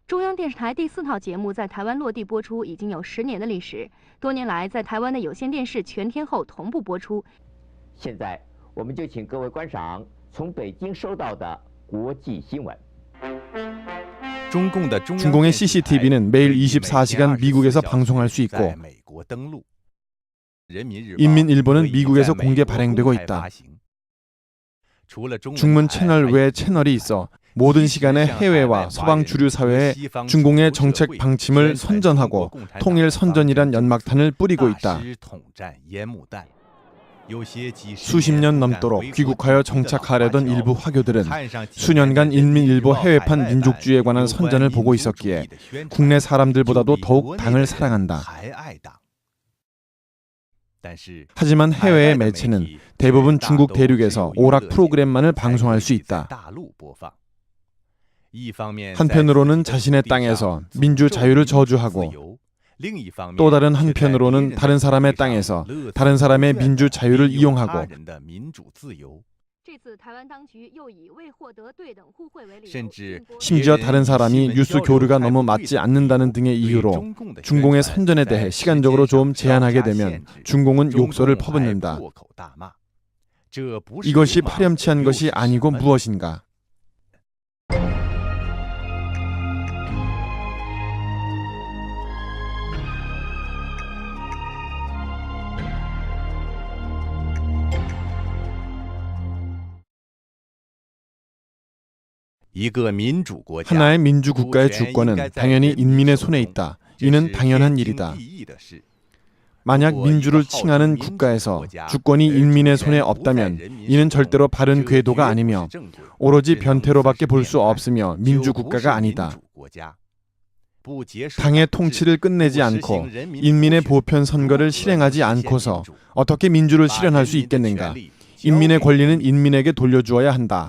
中央电视台第4套节目在台湾落地播出已经有10年的历史，多年来在台湾的有线电视全天候同步播出。现在我们就请各位观赏从北京收到的国际新闻。 중공의 CCTV는 매일 24시간 미국에서 방송할 수 있고 인민일보는 미국에서 공개 발행되고 있다. 중문 채널 외에 채널이 있어 모든 시간에 해외와 서방 주류 사회에 중공의 정책 방침을 선전하고 통일 선전이란 연막탄을 뿌리고 있다. 수십 년 넘도록 귀국하여 정착하려던 일부 화교들은 수년간 인민일보 해외판 민족주의에 관한 선전을 보고 있었기에 국내 사람들보다도 더욱 당을 사랑한다. 하지만 해외의 매체는 대부분 중국 대륙에서 오락 프로그램만을 방송할 수 있다. 한편으로는 자신의 땅에서 민주 자유를 저주하고 또 다른 한편으로는 다른 사람의 땅에서 다른 사람의 민주 자유를 이용하고 심지어 다른 사람이 뉴스 교류가 너무 맞지 않는다는 등의 이유로 중공의 선전에 대해 시간적으로 좀 제한하게 되면 중공은 욕설을 퍼붓는다. 이것이 파렴치한 것이 아니고 무엇인가? 하나의 민주국가의 주권은 당연히 인민의 손에 있다. 이는 당연한 일이다. 만약 민주를 칭하는 국가에서 주권이 인민의 손에 없다면 이는 절대로 바른 궤도가 아니며 오로지 변태로밖에 볼 수 없으며 민주국가가 아니다. 당의 통치를 끝내지 않고 인민의 보편 선거를 실행하지 않고서 어떻게 민주를 실현할 수 있겠는가? 인민의 권리는 인민에게 돌려주어야 한다.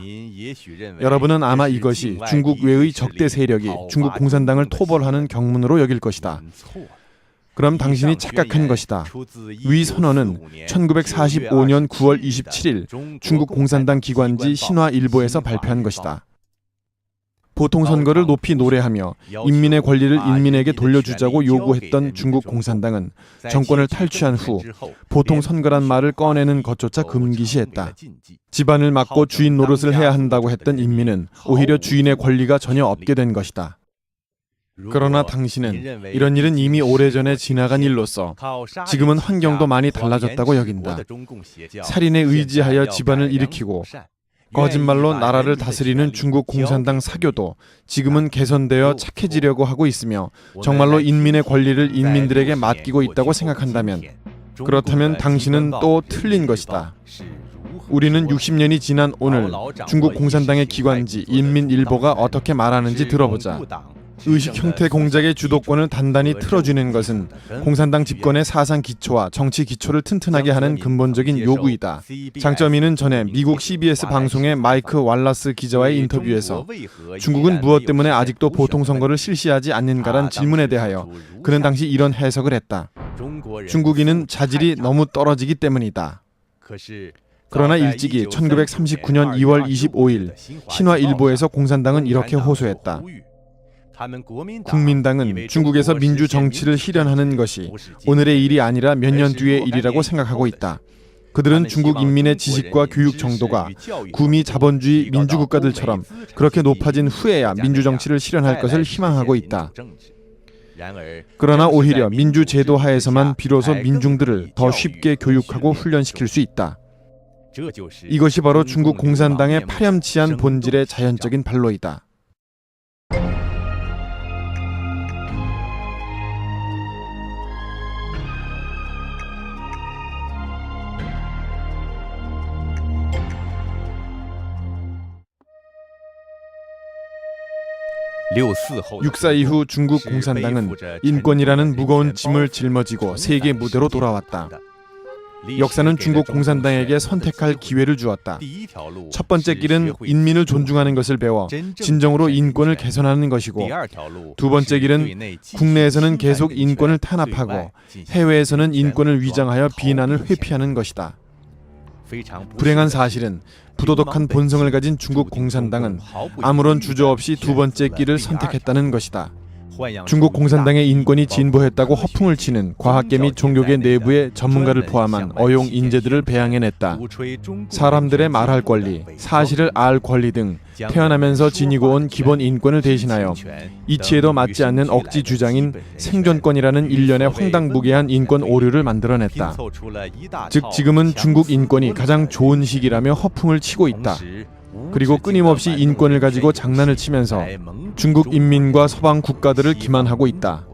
여러분은 아마 이것이 중국 외의 적대 세력이 중국 공산당을 토벌하는 경문으로 여길 것이다. 그럼 당신이 착각한 것이다. 위 선언은 1945년 9월 27일 중국 공산당 기관지 신화일보에서 발표한 것이다. 보통 선거를 높이 노래하며 인민의 권리를 인민에게 돌려주자고 요구했던 중국 공산당은 정권을 탈취한 후 보통 선거란 말을 꺼내는 것조차 금기시했다. 집안을 맡고 주인 노릇을 해야 한다고 했던 인민은 오히려 주인의 권리가 전혀 없게 된 것이다. 그러나 당신은 이런 일은 이미 오래전에 지나간 일로서 지금은 환경도 많이 달라졌다고 여긴다. 살인에 의지하여 집안을 일으키고 거짓말로 나라를 다스리는 중국 공산당 사교도 지금은 개선되어 착해지려고 하고 있으며 정말로 인민의 권리를 인민들에게 맡기고 있다고 생각한다면 그렇다면 당신은 또 틀린 것이다. 우리는 60년이 지난 오늘 중국 공산당의 기관지 인민일보가 어떻게 말하는지 들어보자. 의식 형태 공작의 주도권을 단단히 틀어주는 것은 공산당 집권의 사상 기초와 정치 기초를 튼튼하게 하는 근본적인 요구이다. 장점이는 전에 미국 CBS 방송의 마이크 왈라스 기자와의 인터뷰에서 중국은 무엇 때문에 아직도 보통선거를 실시하지 않는가란 질문에 대하여 그는 당시 이런 해석을 했다. 중국인은 자질이 너무 떨어지기 때문이다. 그러나 일찍이 1939년 2월 25일 신화일보에서 공산당은 이렇게 호소했다. 국민당은 중국에서 민주 정치를 실현하는 것이 오늘의 일이 아니라 몇 년 뒤의 일이라고 생각하고 있다. 그들은 중국 인민의 지식과 교육 정도가 구미 자본주의 민주국가들처럼 그렇게 높아진 후에야 민주정치를 실현할 것을 희망하고 있다. 그러나 오히려 민주제도 하에서만 비로소 민중들을 더 쉽게 교육하고 훈련시킬 수 있다. 이것이 바로 중국 공산당의 파렴치한 본질의 자연적인 발로이다. 육사 이후 중국 공산당은 인권이라는 무거운 짐을 짊어지고 세계 무대로 돌아왔다. 역사는 중국 공산당에게 선택할 기회를 주었다. 첫 번째 길은 인민을 존중하는 것을 배워 진정으로 인권을 개선하는 것이고, 두 번째 길은 국내에서는 계속 인권을 탄압하고 해외에서는 인권을 위장하여 비난을 회피하는 것이다. 불행한 사실은 부도덕한 본성을 가진 중국 공산당은 아무런 주저없이 두 번째 길을 선택했다는 것이다. 중국 공산당의 인권이 진보했다고 허풍을 치는 과학계 및 종교계 내부의 전문가를 포함한 어용 인재들을 배양해냈다. 사람들의 말할 권리, 사실을 알 권리 등 태어나면서 지니고 온 기본 인권을 대신하여 이치에도 맞지 않는 억지 주장인 생존권이라는 일련의 황당무계한 인권 오류를 만들어냈다. 즉 지금은 중국 인권이 가장 좋은 시기라며 허풍을 치고 있다. 그리고 끊임없이 인권을 가지고 장난을 치면서 중국 인민과 서방 국가들을 기만하고 있다.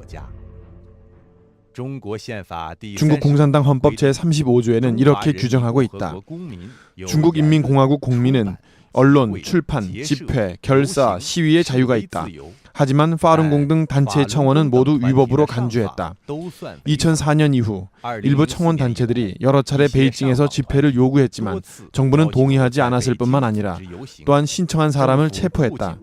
중국 공산당 헌법 제35조에는 이렇게 규정하고 있다. 중국 인민공화국 국민은 언론, 출판, 집회, 결사, 시위의 자유가 있다. 하지만 파룬공 등 단체의 청원은 모두 위법으로 간주했다. 2004년 이후 일부 청원 단체들이 여러 차례 베이징에서 집회를 요구했지만 정부는 동의하지 않았을 뿐만 아니라 또한 신청한 사람을 체포했다.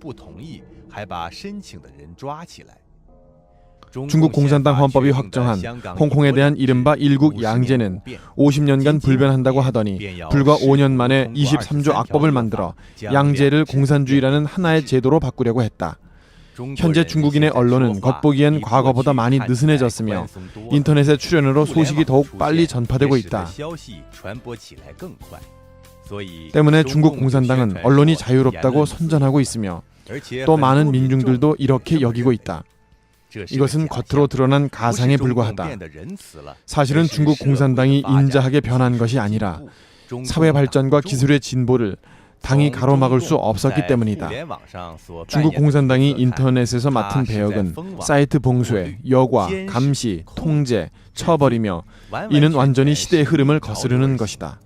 중국 공산당 헌법이 확정한 홍콩에 대한 이른바 일국 양제는 50년간 불변한다고 하더니 불과 5년 만에 23조 악법을 만들어 양제를 공산주의라는 하나의 제도로 바꾸려고 했다. 현재 중국인의 언론은 겉보기엔 과거보다 많이 느슨해졌으며 인터넷의 출현으로 소식이 더욱 빨리 전파되고 있다. 때문에 중국 공산당은 언론이 자유롭다고 선전하고 있으며 또 많은 민중들도 이렇게 여기고 있다. 이것은 겉으로 드러난 가상에 불과하다. 사실은 중국 공산당이 인자하게 변한 것이 아니라 사회 발전과 기술의 진보를 당이 가로막을 수 없었기 때문이다. 중국 공산당이 인터넷에서 맡은 배역은 사이트 봉쇄, 여과, 감시, 통제, 처벌이며 이는 완전히 시대의 흐름을 거스르는 것이다.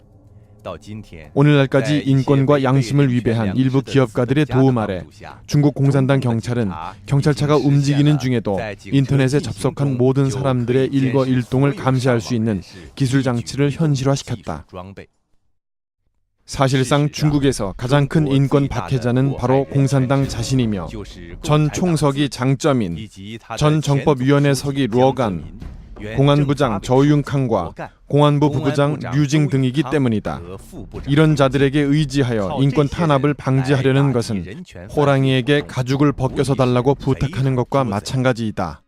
오늘날까지 인권과 양심을 위배한 일부 기업가들의 도움 아래 중국 공산당 경찰은 경찰차가 움직이는 중에도 인터넷에 접속한 모든 사람들의 일거일동을 감시할 수 있는 기술 장치를 현실화시켰다. 사실상 중국에서 가장 큰 인권 박해자는 바로 공산당 자신이며 전 총석이 장쩌민, 전 정법위원회 서기 루어간, 공안부장 저윤캉과 공안부 부부장 류징 등이기 때문이다. 이런 자들에게 의지하여 인권 탄압을 방지하려는 것은 호랑이에게 가죽을 벗겨서 달라고 부탁하는 것과 마찬가지이다.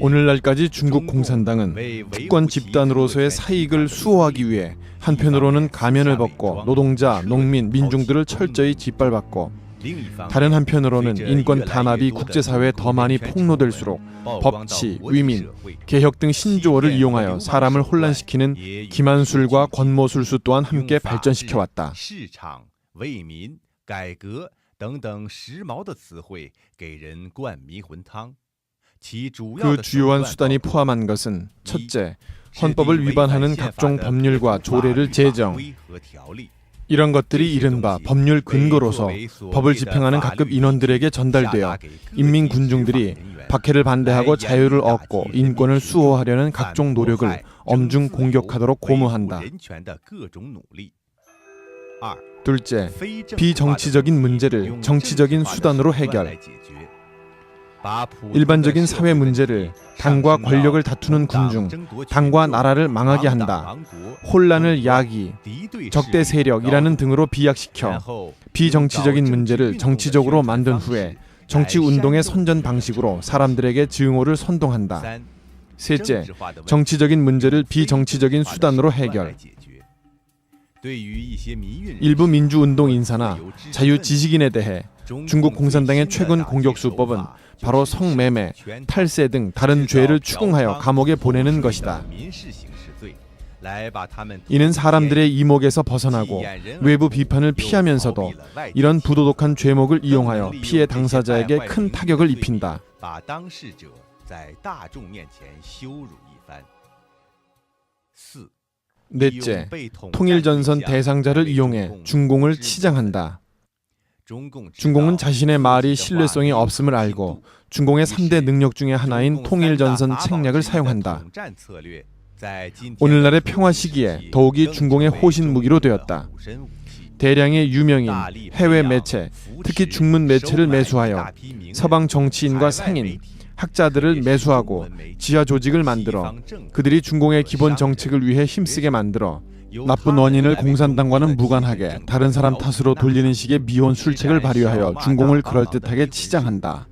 오늘날까지 중국 공산당은 특권 집단으로서의 사익을 수호하기 위해 한편으로는 가면을 벗고 노동자, 농민, 민중들을 철저히 짓밟았고 다른 한편으로는 인권 탄압이 국제사회에 더 많이 폭로될수록 법치, 위민, 개혁 등 신조어를 이용하여 사람을 혼란시키는 기만술과 권모술수 또한 함께 발전시켜왔다. 그 주요한 수단이 포함한 것은 첫째, 헌법을 위반하는 각종 법률과 조례를 제정. 이런 것들이 이른바 법률 근거로서 법을 집행하는 각급 인원들에게 전달되어 인민군중들이 박해를 반대하고 자유를 얻고 인권을 수호하려는 각종 노력을 엄중 공격하도록 고무한다. 둘째, 비정치적인 문제를 정치적인 수단으로 해결. 일반적인 사회 문제를 당과 권력을 다투는 군중, 당과 나라를 망하게 한다. 혼란을 야기, 적대 세력이라는 등으로 비약시켜 비정치적인 문제를 정치적으로 만든 후에 정치 운동의 선전 방식으로 사람들에게 증오를 선동한다. 셋째, 정치적인 문제를 비정치적인 수단으로 해결. 일부 민주운동 인사나 자유지식인에 대해 중국 공산당의 최근 공격수법은 바로 성매매, 탈세 등 다른 죄를 추궁하여 감옥에 보내는 것이다. 이는 사람들의 이목에서 벗어나고 외부 비판을 피하면서도 이런 부도덕한 죄목을 이용하여 피해 당사자에게 큰 타격을 입힌다. 넷째, 통일전선 대상자를 이용해 중공을 치장한다. 중공은 자신의 말이 신뢰성이 없음을 알고 중공의 3대 능력 중의 하나인 통일전선 책략을 사용한다. 오늘날의 평화 시기에 더욱이 중공의 호신 무기로 되었다. 대량의 유명인, 해외 매체, 특히 중문 매체를 매수하여 서방 정치인과 상인, 학자들을 매수하고 지하 조직을 만들어 그들이 중공의 기본 정책을 위해 힘쓰게 만들어 나쁜 원인을 공산당과는 무관하게 다른 사람 탓으로 돌리는 식의 미혼 술책을 발휘하여 중공을 그럴듯하게 치장한다.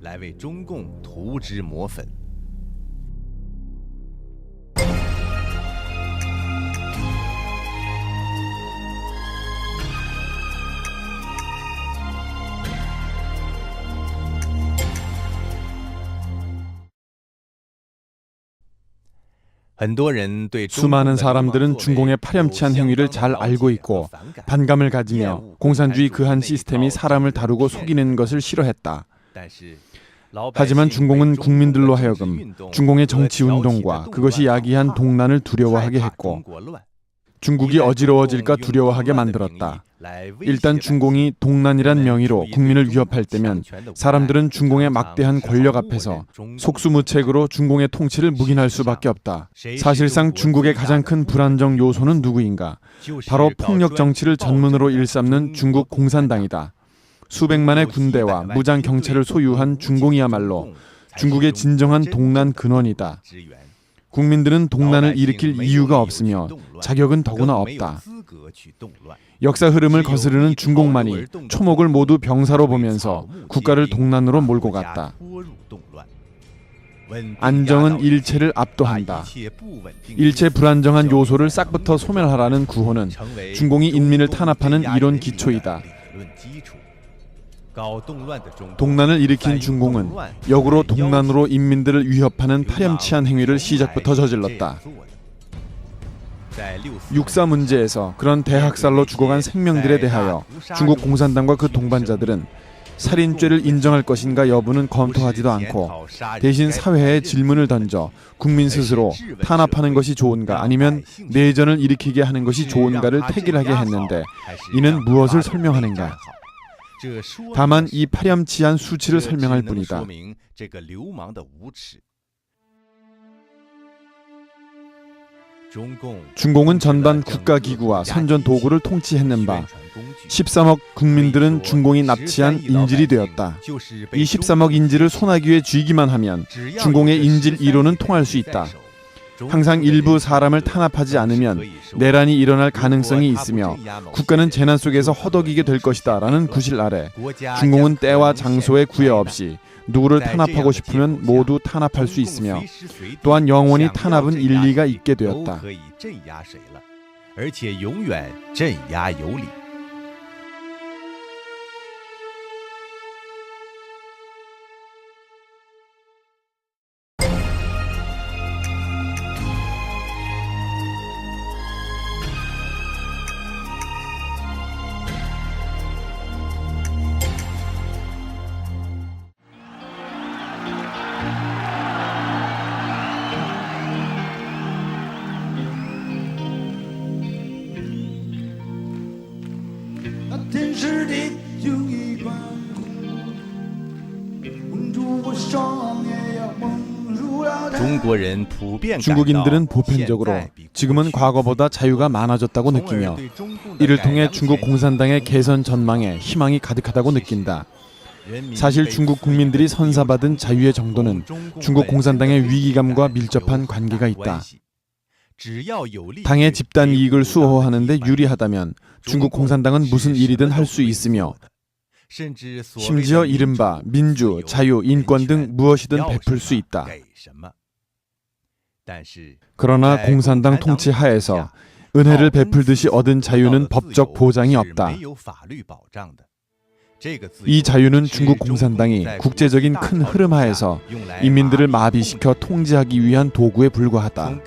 수많은 사람들은 중공의 파렴치한 행위를 잘 알고 있고 반감을 가지며 공산주의 그한 시스템이 사람을 다루고 속이는 것을 싫어했다. 하지만 중공은 국민들로 하여금 중공의 정치운동과 그것이 야기한 동란을 두려워하게 했고 중국이 어지러워질까 두려워하게 만들었다. 일단 중공이 동란이란 명의로 국민을 위협할 때면 사람들은 중공의 막대한 권력 앞에서 속수무책으로 중공의 통치를 묵인할 수밖에 없다. 사실상 중국의 가장 큰 불안정 요소는 누구인가? 바로 폭력 정치를 전문으로 일삼는 중국 공산당이다. 수백만의 군대와 무장 경찰을 소유한 중공이야말로 중국의 진정한 동란 근원이다. 국민들은 동란을 일으킬 이유가 없으며 자격은 더구나 없다. 역사 흐름을 거스르는 중공만이 초목을 모두 병사로 보면서 국가를 동란으로 몰고 갔다. 안정은 일체를 압도한다. 일체 불안정한 요소를 싹부터 소멸하라는 구호는 중공이 인민을 탄압하는 이론 기초이다. 동란을 일으킨 중공은 역으로 동란으로 인민들을 위협하는 파렴치한 행위를 시작부터 저질렀다. 육사 문제에서 그런 대학살로 죽어간 생명들에 대하여 중국 공산당과 그 동반자들은 살인죄를 인정할 것인가 여부는 검토하지도 않고 대신 사회에 질문을 던져 국민 스스로 탄압하는 것이 좋은가 아니면 내전을 일으키게 하는 것이 좋은가를 택일하게 했는데 이는 무엇을 설명하는가? 다만 이 파렴치한 수치를 설명할 뿐이다. 중공은 전반 국가기구와 선전 도구를 통치했는 바 13억 국민들은 중공이 납치한 인질이 되었다. 이 13억 인질을 소나기에 쥐기만 하면 중공의 인질 1호는 통할 수 있다. 항상 일부 사람을 탄압하지 않으면 내란이 일어날 가능성이 있으며 국가는 재난 속에서 허덕이게 될 것이다 라는 구실 아래 중공은 때와 장소에 구애 없이 누구를 탄압하고 싶으면 모두 탄압할 수 있으며 또한 영원히 탄압은 일리가 있게 되었다. 중국인들은 보편적으로 지금은 과거보다 자유가 많아졌다고 느끼며 이를 통해 중국 공산당의 개선 전망에 희망이 가득하다고 느낀다. 사실 중국 국민들이 선사받은 자유의 정도는 중국 공산당의 위기감과 밀접한 관계가 있다. 당의 집단 이익을 수호하는 데 유리하다면 중국 공산당은 무슨 일이든 할 수 있으며 심지어 이른바 민주, 자유, 인권 등 무엇이든 베풀 수 있다. 그러나 공산당 통치 하에서 은혜를 베풀듯이 얻은 자유는 법적 보장이 없다. 이 자유는 중국 공산당이 국제적인 큰 흐름 하에서 인민들을 마비시켜 통제하기 위한 도구에 불과하다.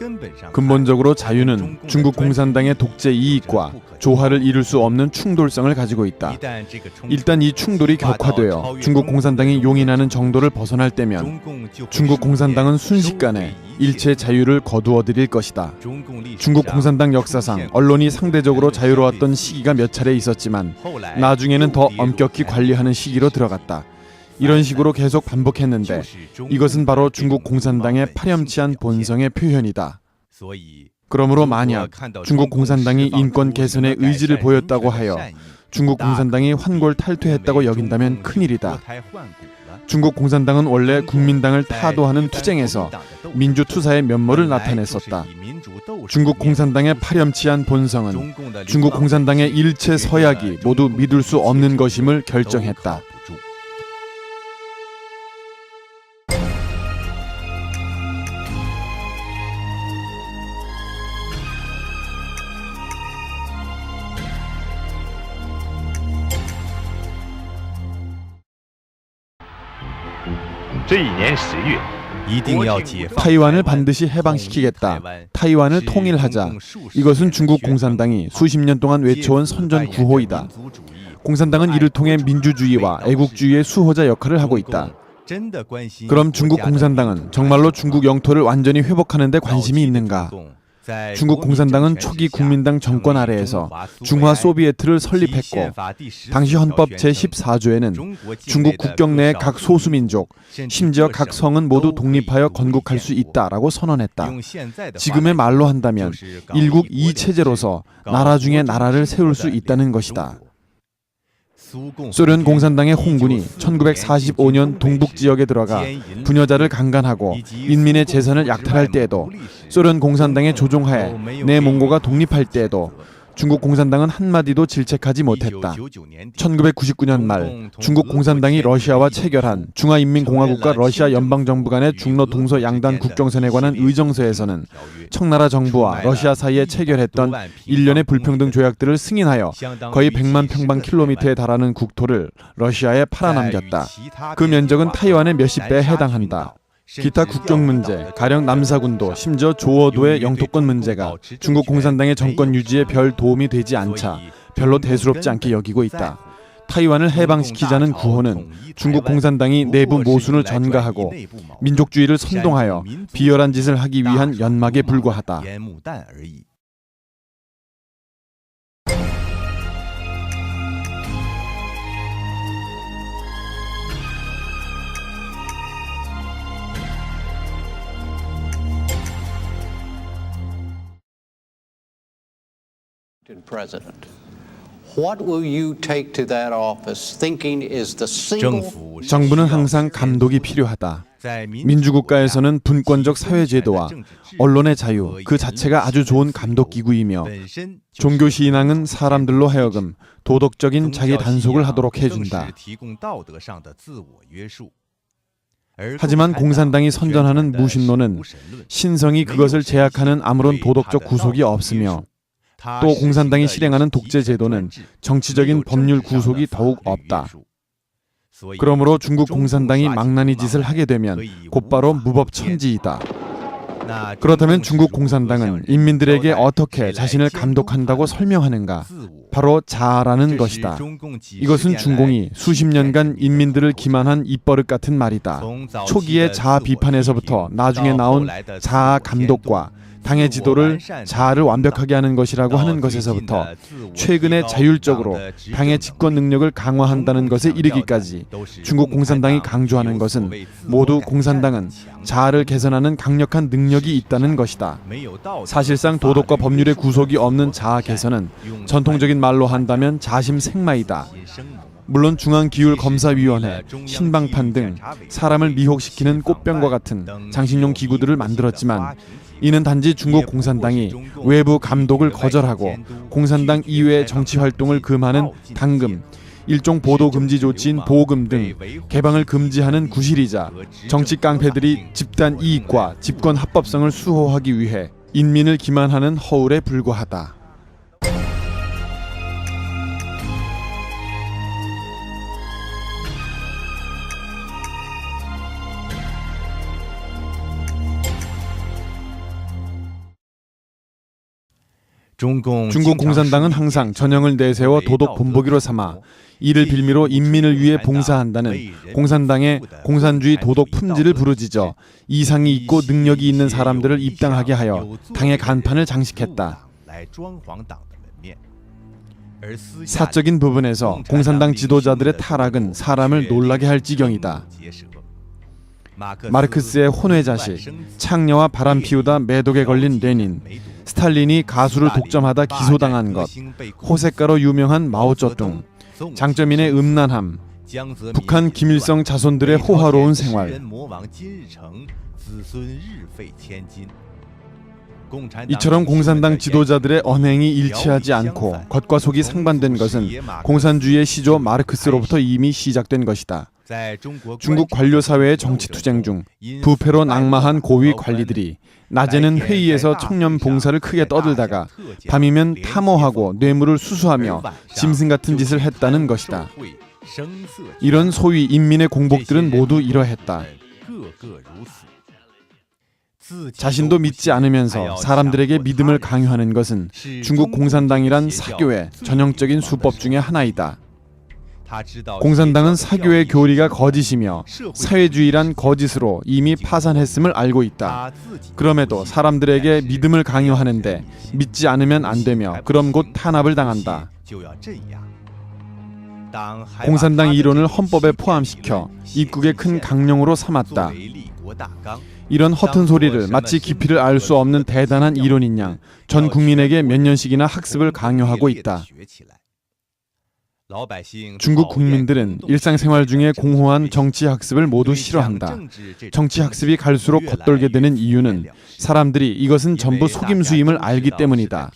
근본적으로 자유는 중국 공산당의 독재 이익과 조화를 이룰 수 없는 충돌성을 가지고 있다. 일단 이 충돌이 격화되어 중국 공산당이 용인하는 정도를 벗어날 때면 중국 공산당은 순식간에 일체 자유를 거두어들일 것이다. 중국 공산당 역사상 언론이 상대적으로 자유로웠던 시기가 몇 차례 있었지만 나중에는 더 엄격히 관리하는 시기로 들어갔다. 이런 식으로 계속 반복했는데 이것은 바로 중국 공산당의 파렴치한 본성의 표현이다. 그러므로 만약 중국 공산당이 인권 개선의 의지를 보였다고 하여 중국 공산당이 환골 탈퇴했다고 여긴다면 큰일이다. 중국 공산당은 원래 국민당을 타도하는 투쟁에서 민주투사의 면모를 나타냈었다. 중국 공산당의 파렴치한 본성은 중국 공산당의 일체 서약이 모두 믿을 수 없는 것임을 결정했다. 타이완을 반드시 해방시키겠다. 타이완을 통일하자. 이것은 중국 공산당이 수십 년 동안 외쳐온 선전 구호이다. 공산당은 이를 통해 민주주의와 애국주의의 수호자 역할을 하고 있다. 그럼 중국 공산당은 정말로 중국 영토를 완전히 회복하는 데 관심이 있는가? 중국 공산당은 초기 국민당 정권 아래에서 중화 소비에트를 설립했고 당시 헌법 제14조에는 중국 국경 내의 각 소수민족, 심지어 각 성은 모두 독립하여 건국할 수 있다라고 선언했다. 지금의 말로 한다면 일국 이체제로서 나라 중에 나라를 세울 수 있다는 것이다. 소련 공산당의 홍군이 1945년 동북 지역에 들어가 부녀자를 강간하고 인민의 재산을 약탈할 때에도 소련 공산당의 조종하에 내몽고가 독립할 때에도 중국 공산당은 한마디도 질책하지 못했다. 1999년 말 중국 공산당이 러시아와 체결한 중화인민공화국과 러시아 연방정부 간의 중러 동서 양단 국경선에 관한 의정서에서는 청나라 정부와 러시아 사이에 체결했던 일련의 불평등 조약들을 승인하여 거의 100만 평방킬로미터에 달하는 국토를 러시아에 팔아넘겼다. 그 면적은 타이완의 몇십 배에 해당한다. 기타 국경 문제, 가령 남사군도, 심지어 조어도의 영토권 문제가 중국 공산당의 정권 유지에 별 도움이 되지 않자 별로 대수롭지 않게 여기고 있다. 타이완을 해방시키자는 구호는 중국 공산당이 내부 모순을 전가하고 민족주의를 선동하여 비열한 짓을 하기 위한 연막에 불과하다. President. What will you take to that office thinking is the single 정부는 항상 감독이 필요하다. 민주국가에서는 분권적 사회제도와 언론의 자유 그 자체가 아주 좋은 감독기구이며 종교신앙은 사람들로 하여금 도덕적인 자기 단속을 하도록 해준다. 하지만 공산당이 선전하는 무신론은 신성이 그것을 제약하는 아무런 도덕적 구속이 없으며 또 공산당이 실행하는 독재 제도는 정치적인 법률 구속이 더욱 없다. 그러므로 중국 공산당이 망나니 짓을 하게 되면 곧바로 무법천지이다. 그렇다면 중국 공산당은 인민들에게 어떻게 자신을 감독한다고 설명하는가? 바로 자아라는 것이다. 이것은 중공이 수십 년간 인민들을 기만한 입버릇 같은 말이다. 초기의 자아 비판에서부터 나중에 나온 자아 감독과 당의 지도를 자아를 완벽하게 하는 것이라고 하는 것에서부터 최근에 자율적으로 당의 집권 능력을 강화한다는 것에 이르기까지 중국 공산당이 강조하는 것은 모두 공산당은 자아를 개선하는 강력한 능력이 있다는 것이다. 사실상 도덕과 법률의 구속이 없는 자아 개선은 전통적인 말로 한다면 자심생마이다. 물론 중앙기율검사위원회, 신방판 등 사람을 미혹시키는 꽃병과 같은 장식용 기구들을 만들었지만 이는 단지 중국 공산당이 외부 감독을 거절하고 공산당 이외의 정치 활동을 금하는 당금, 일종 보도 금지 조치인 보금 등 개방을 금지하는 구실이자 정치 깡패들이 집단 이익과 집권 합법성을 수호하기 위해 인민을 기만하는 허울에 불과하다. 중국 공산당은 항상 전형을 내세워 도덕 본보기로 삼아 이를 빌미로 인민을 위해 봉사한다는 공산당의 공산주의 도덕 품질을 부르짖어 이상이 있고 능력이 있는 사람들을 입당하게 하여 당의 간판을 장식했다. 사적인 부분에서 공산당 지도자들의 타락은 사람을 놀라게 할 지경이다. 마르크스의 혼외자식, 창녀와 바람 피우다 매독에 걸린 레닌, 스탈린이 가수를 독점하다 기소당한 것, 호색가로 유명한 마오쩌둥, 장쩌민의 음란함, 북한 김일성 자손들의 호화로운 생활. 이처럼 공산당 지도자들의 언행이 일치하지 않고 겉과 속이 상반된 것은 공산주의의 시조 마르크스로부터 이미 시작된 것이다. 중국 관료 사회의 정치 투쟁 중 부패로 낙마한 고위 관리들이 낮에는 회의에서 청년 봉사를 크게 떠들다가 밤이면 탐호하고 뇌물을 수수하며 짐승 같은 짓을 했다는 것이다. 이런 소위 인민의 공복들은 모두 이러했다. 자신도 믿지 않으면서 사람들에게 믿음을 강요하는 것은 중국 공산당이란 사교의 전형적인 수법 중의 하나이다. 공산당은 사교의 교리가 거짓이며 사회주의란 거짓으로 이미 파산했음을 알고 있다. 그럼에도 사람들에게 믿음을 강요하는데 믿지 않으면 안 되며 그럼 곧 탄압을 당한다. 공산당 이론을 헌법에 포함시켜 입국의 큰 강령으로 삼았다. 이런 허튼 소리를 마치 깊이를 알 수 없는 대단한 이론인 양 전 국민에게 몇 년씩이나 학습을 강요하고 있다. 중국 국민들은 일상생활 중에 공허한 정치 학습을 모두 싫어한다. 정치 학습이 갈수록 겉돌게 되는 이유는 사람들이 이것은 전부 속임수임을 알기 때문이다.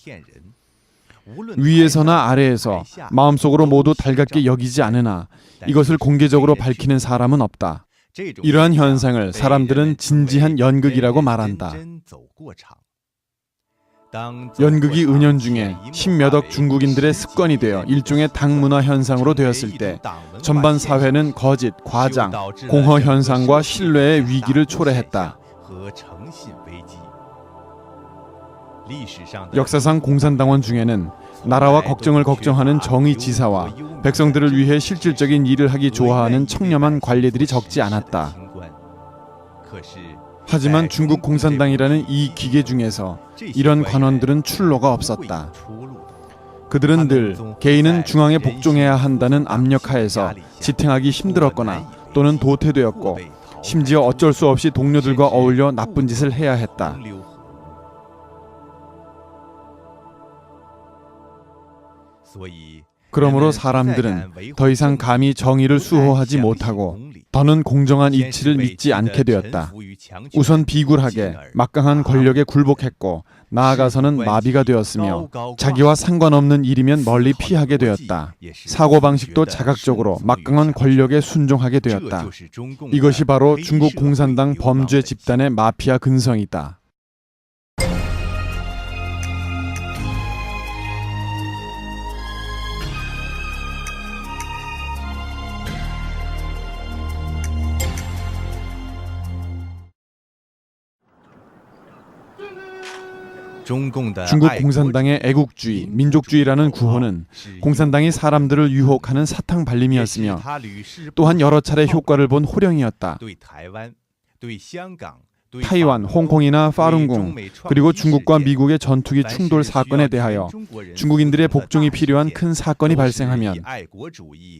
위에서나 아래에서 마음속으로 모두 달갑게 여기지 않으나 이것을 공개적으로 밝히는 사람은 없다. 이러한 현상을 사람들은 진지한 연극이라고 말한다. 연극이 은연중에 십몇억 중국인들의 습관이 되어 일종의 당문화 현상으로 되었을 때 전반 사회는 거짓, 과장, 공허 현상과 신뢰의 위기를 초래했다. 역사상 공산당원 중에는 나라와 걱정을 걱정하는 정의지사와 백성들을 위해 실질적인 일을 하기 좋아하는 청렴한 관리들이 적지 않았다. 하지만 중국 공산당이라는 이 기계 중에서 이런 관원들은 출로가 없었다. 그들은 늘 개인은 중앙에 복종해야 한다는 압력하에서 지탱하기 힘들었거나 또는 도태되었고 심지어 어쩔 수 없이 동료들과 어울려 나쁜 짓을 해야 했다. 그러므로 사람들은 더 이상 감히 정의를 수호하지 못하고 더는 공정한 이치를 믿지 않게 되었다. 우선 비굴하게 막강한 권력에 굴복했고 나아가서는 마비가 되었으며 자기와 상관없는 일이면 멀리 피하게 되었다. 사고방식도 자각적으로 막강한 권력에 순종하게 되었다. 이것이 바로 중국 공산당 범죄 집단의 마피아 근성이다. 중국 공산당의 애국주의, 민족주의라는 구호는 공산당이 사람들을 유혹하는 사탕 발림이었으며 또한 여러 차례 효과를 본 호령이었다. 타이완, 홍콩이나 파룬궁, 그리고 중국과 미국의 전투기 충돌 사건에 대하여 중국인들의 복종이 필요한 큰 사건이 발생하면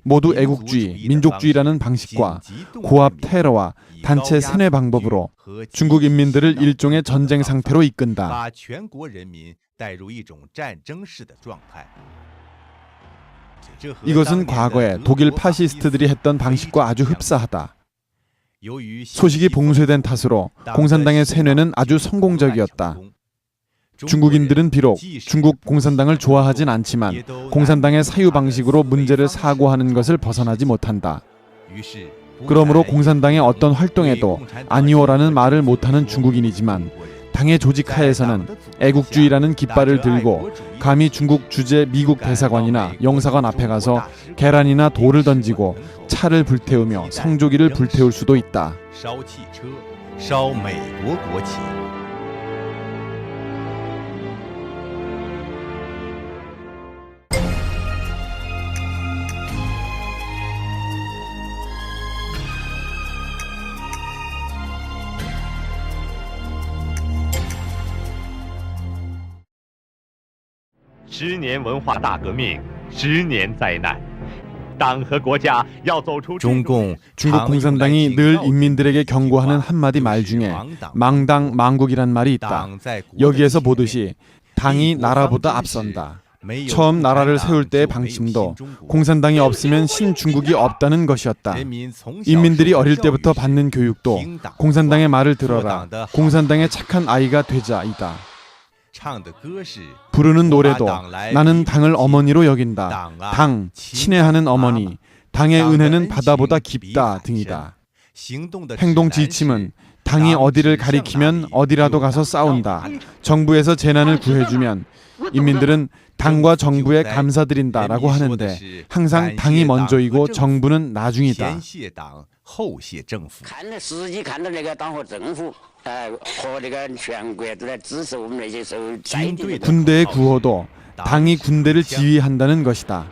모두 애국주의, 민족주의라는 방식과 고압 테러와 단체 세뇌 방법으로 중국 인민들을 일종의 전쟁 상태로 이끈다. 이것은 과거에 독일 파시스트들이 했던 방식과 아주 흡사하다. 소식이 봉쇄된 탓으로 공산당의 세뇌는 아주 성공적이었다. 중국인들은 비록 중국 공산당을 좋아하진 않지만 공산당의 사유 방식으로 문제를 사고하는 것을 벗어나지 못한다. 그러므로 공산당의 어떤 활동에도 아니오라는 말을 못하는 중국인이지만 당의 조직 하에서는 애국주의라는 깃발을 들고 감히 중국 주재 미국 대사관이나 영사관 앞에 가서 계란이나 돌을 던지고 차를 불태우며 성조기를 불태울 수도 있다. 10年文化大革命，10年灾难。党和国家要走出 중국 공산당이 늘 인민들에게 경고하는 한마디 말 중에 망당 망국이란 말이 있다. 여기에서 보듯이 당이 나라보다 앞선다. 처음 나라를 세울 때의 방침도 공산당이 없으면 신중국이 없다는 것이었다. 인민들이 어릴 때부터 받는 교육도 공산당의 말을 들어라, 공산당의 착한 아이가 되자이다. 부르는 노래도 나는 당을 어머니로 여긴다. 당, 친애하는 어머니, 당의 은혜는 바다보다 깊다 등이다. 행동 지침은 당이 어디를 가리키면 어디라도 가서 싸운다. 정부에서 재난을 구해주면 인민들은 당과 정부에 감사드린다라고 하는데 항상 당이 먼저이고 정부는 나중이다. 군대의 구호도 당이 군대를 지휘한다는 것이다.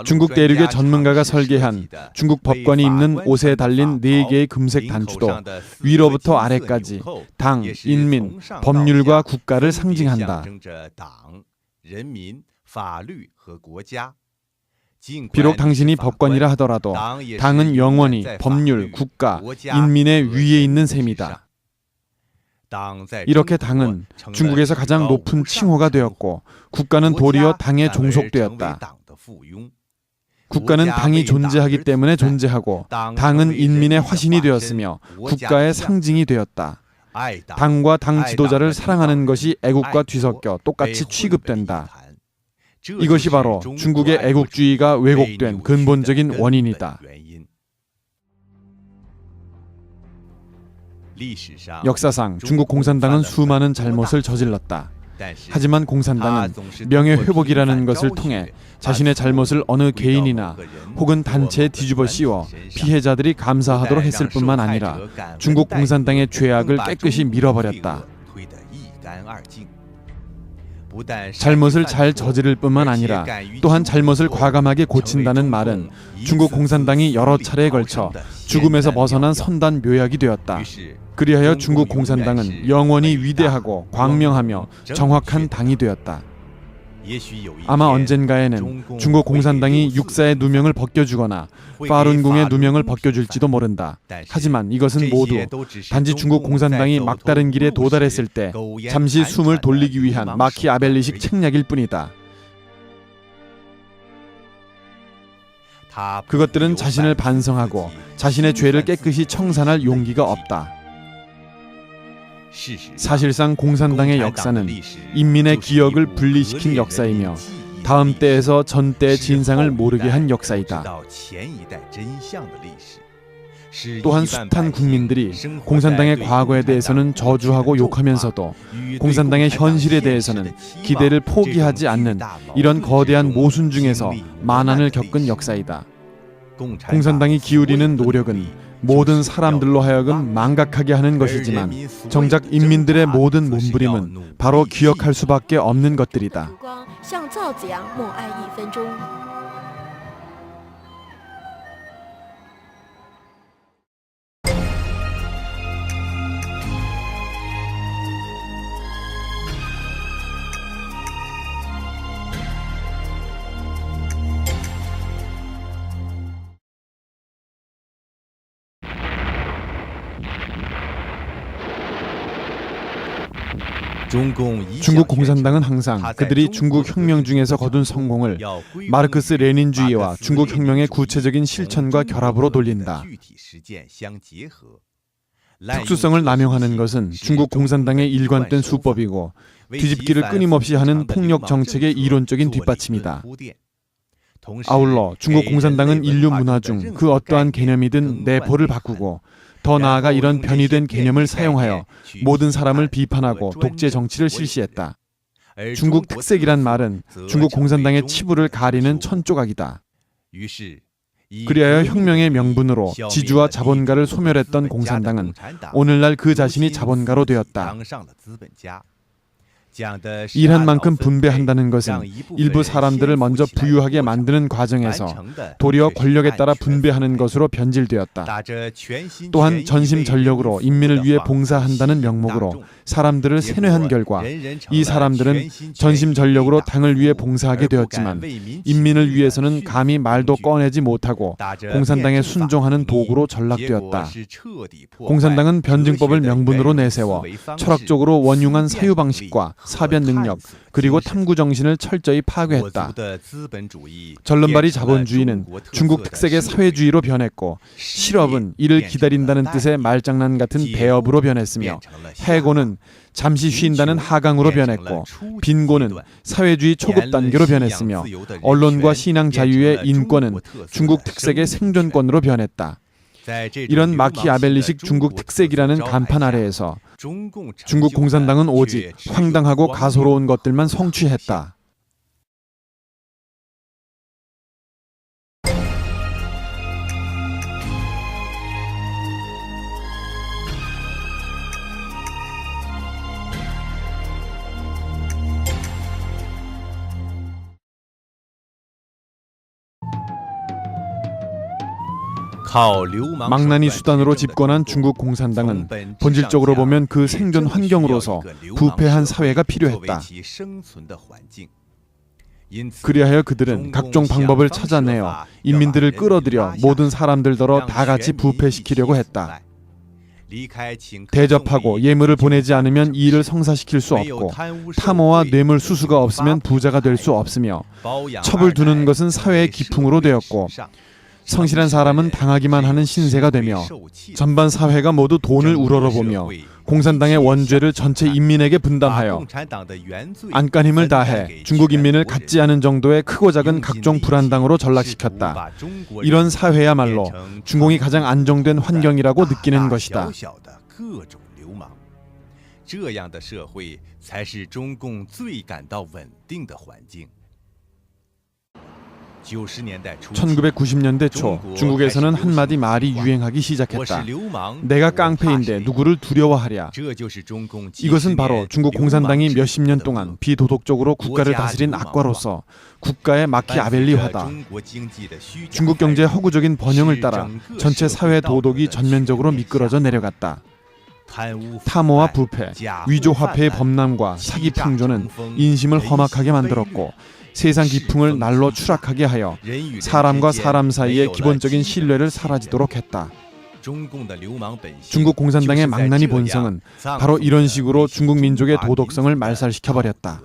중국 대륙의 전문가가 설계한 중국 법관이 입는 옷에 달린 4개의 금색 단추도 위로부터 아래까지 당, 인민, 법률과 국가를 상징한다. 비록 당신이 법관이라 하더라도 당은 영원히 법률, 국가, 인민의 위에 있는 셈이다. 이렇게 당은 중국에서 가장 높은 칭호가 되었고 국가는 도리어 당에 종속되었다. 국가는 당이 존재하기 때문에 존재하고 당은 인민의 화신이 되었으며 국가의 상징이 되었다. 당과 당 지도자를 사랑하는 것이 애국과 뒤섞여 똑같이 취급된다. 이것이 바로 중국의 애국주의가 왜곡된 근본적인 원인이다. 역사상 중국 공산당은 수많은 잘못을 저질렀다. 하지만 공산당은 명예회복이라는 것을 통해 자신의 잘못을 어느 개인이나 혹은 단체에 뒤집어 씌워 피해자들이 감사하도록 했을 뿐만 아니라 중국 공산당의 죄악을 깨끗이 밀어버렸다. 잘못을 잘 저지를 뿐만 아니라 또한 잘못을 과감하게 고친다는 말은 중국 공산당이 여러 차례에 걸쳐 죽음에서 벗어난 선단 묘약이 되었다. 그리하여 중국 공산당은 영원히 위대하고 광명하며 정확한 당이 되었다. 아마 언젠가에는 중국 공산당이 육사의 누명을 벗겨주거나 파룬궁의 누명을 벗겨줄지도 모른다. 하지만 이것은 모두 단지 중국 공산당이 막다른 길에 도달했을 때 잠시 숨을 돌리기 위한 마키아벨리식 책략일 뿐이다. 그것들은 자신을 반성하고 자신의 죄를 깨끗이 청산할 용기가 없다. 사실상 공산당의 역사는 인민의 기억을 분리시킨 역사이며 다음 때에서 전 때의 진상을 모르게 한 역사이다. 또한 숱한 국민들이 공산당의 과거에 대해서는 저주하고 욕하면서도 공산당의 현실에 대해서는 기대를 포기하지 않는 이런 거대한 모순 중에서 만한을 겪은 역사이다. 공산당이 기울이는 노력은 모든 사람들로 하여금 망각하게 하는 것이지만 정작 인민들의 모든 몸부림은 바로 기억할 수밖에 없는 것들이다. 중국 공산당은 항상 그들이 중국 혁명 중에서 거둔 성공을 마르크스 레닌주의와 중국 혁명의 구체적인 실천과 결합으로 돌린다. 특수성을 남용하는 것은 중국 공산당의 일관된 수법이고 뒤집기를 끊임없이 하는 폭력 정책의 이론적인 뒷받침이다. 아울러 중국 공산당은 인류 문화 중 그 어떠한 개념이든 내포를 바꾸고 더 나아가 이런 변이된 개념을 사용하여 모든 사람을 비판하고 독재 정치를 실시했다. 중국 특색이란 말은 중국 공산당의 치부를 가리는 천조각이다. 그리하여 혁명의 명분으로 지주와 자본가를 소멸했던 공산당은 오늘날 그 자신이 자본가로 되었다. 일한 만큼 분배한다는 것은 일부 사람들을 먼저 부유하게 만드는 과정에서 도리어 권력에 따라 분배하는 것으로 변질되었다. 또한 전심전력으로 인민을 위해 봉사한다는 명목으로 사람들을 세뇌한 결과 이 사람들은 전심전력으로 당을 위해 봉사하게 되었지만 인민을 위해서는 감히 말도 꺼내지 못하고 공산당에 순종하는 도구로 전락되었다. 공산당은 변증법을 명분으로 내세워 철학적으로 원흉한 사유 방식과 사변 능력 그리고 탐구 정신을 철저히 파괴했다. 전론발이 자본주의는 중국 특색의 사회주의로 변했고 실업은 이를 기다린다는 뜻의 말장난 같은 배업으로 변했으며 해고는 잠시 쉰다는 하강으로 변했고 빈곤은 사회주의 초급 단계로 변했으며 언론과 신앙 자유의 인권은 중국 특색의 생존권으로 변했다. 이런 마키아벨리식 중국 특색이라는 간판 아래에서 중국 공산당은 오직 황당하고 가소로운 것들만 성취했다. 망나니 수단으로 집권한 중국 공산당은 본질적으로 보면 그 생존 환경으로서 부패한 사회가 필요했다. 그리하여 그들은 각종 방법을 찾아내어 인민들을 끌어들여 모든 사람들더러 다 같이 부패시키려고 했다. 대접하고 예물을 보내지 않으면 이 일을 성사시킬 수 없고 탐호와 뇌물 수수가 없으면 부자가 될 수 없으며 첩을 두는 것은 사회의 기풍으로 되었고 성실한 사람은 당하기만 하는 신세가 되며 전반 사회가 모두 돈을 우러러보며 공산당의 원죄를 전체 인민에게 분담하여 안간힘을 다해 중국 인민을 갖지 않은 정도의 크고 작은 각종 불안당으로 전락시켰다. 이런 사회야말로 중공이 가장 안정된 환경이라고 느끼는 것이다. (1990년대) 초 중국에서는 한마디 말이 유행하기 시작했다. 내가 깡패인데 누구를 두려워하랴. 이것은 바로 중국 공산당이 몇십 년 동안 비도덕적으로 국가를 다스린 악과로서 국가의 마키아벨리화다. 중국 경제의 허구적인 번영을 따라 전체 사회 도덕이 전면적으로 미끄러져 내려갔다. 탐호와 부패, 위조화폐의 범람과 사기 풍조는 인심을 험악하게 만들었고 세상 기풍을 날로 추락하게 하여 사람과 사람 사이의 기본적인 신뢰를 사라지도록 했다. 중국 공산당의 망나니 본성은 바로 이런 식으로 중국 민족의 도덕성을 말살시켜버렸다.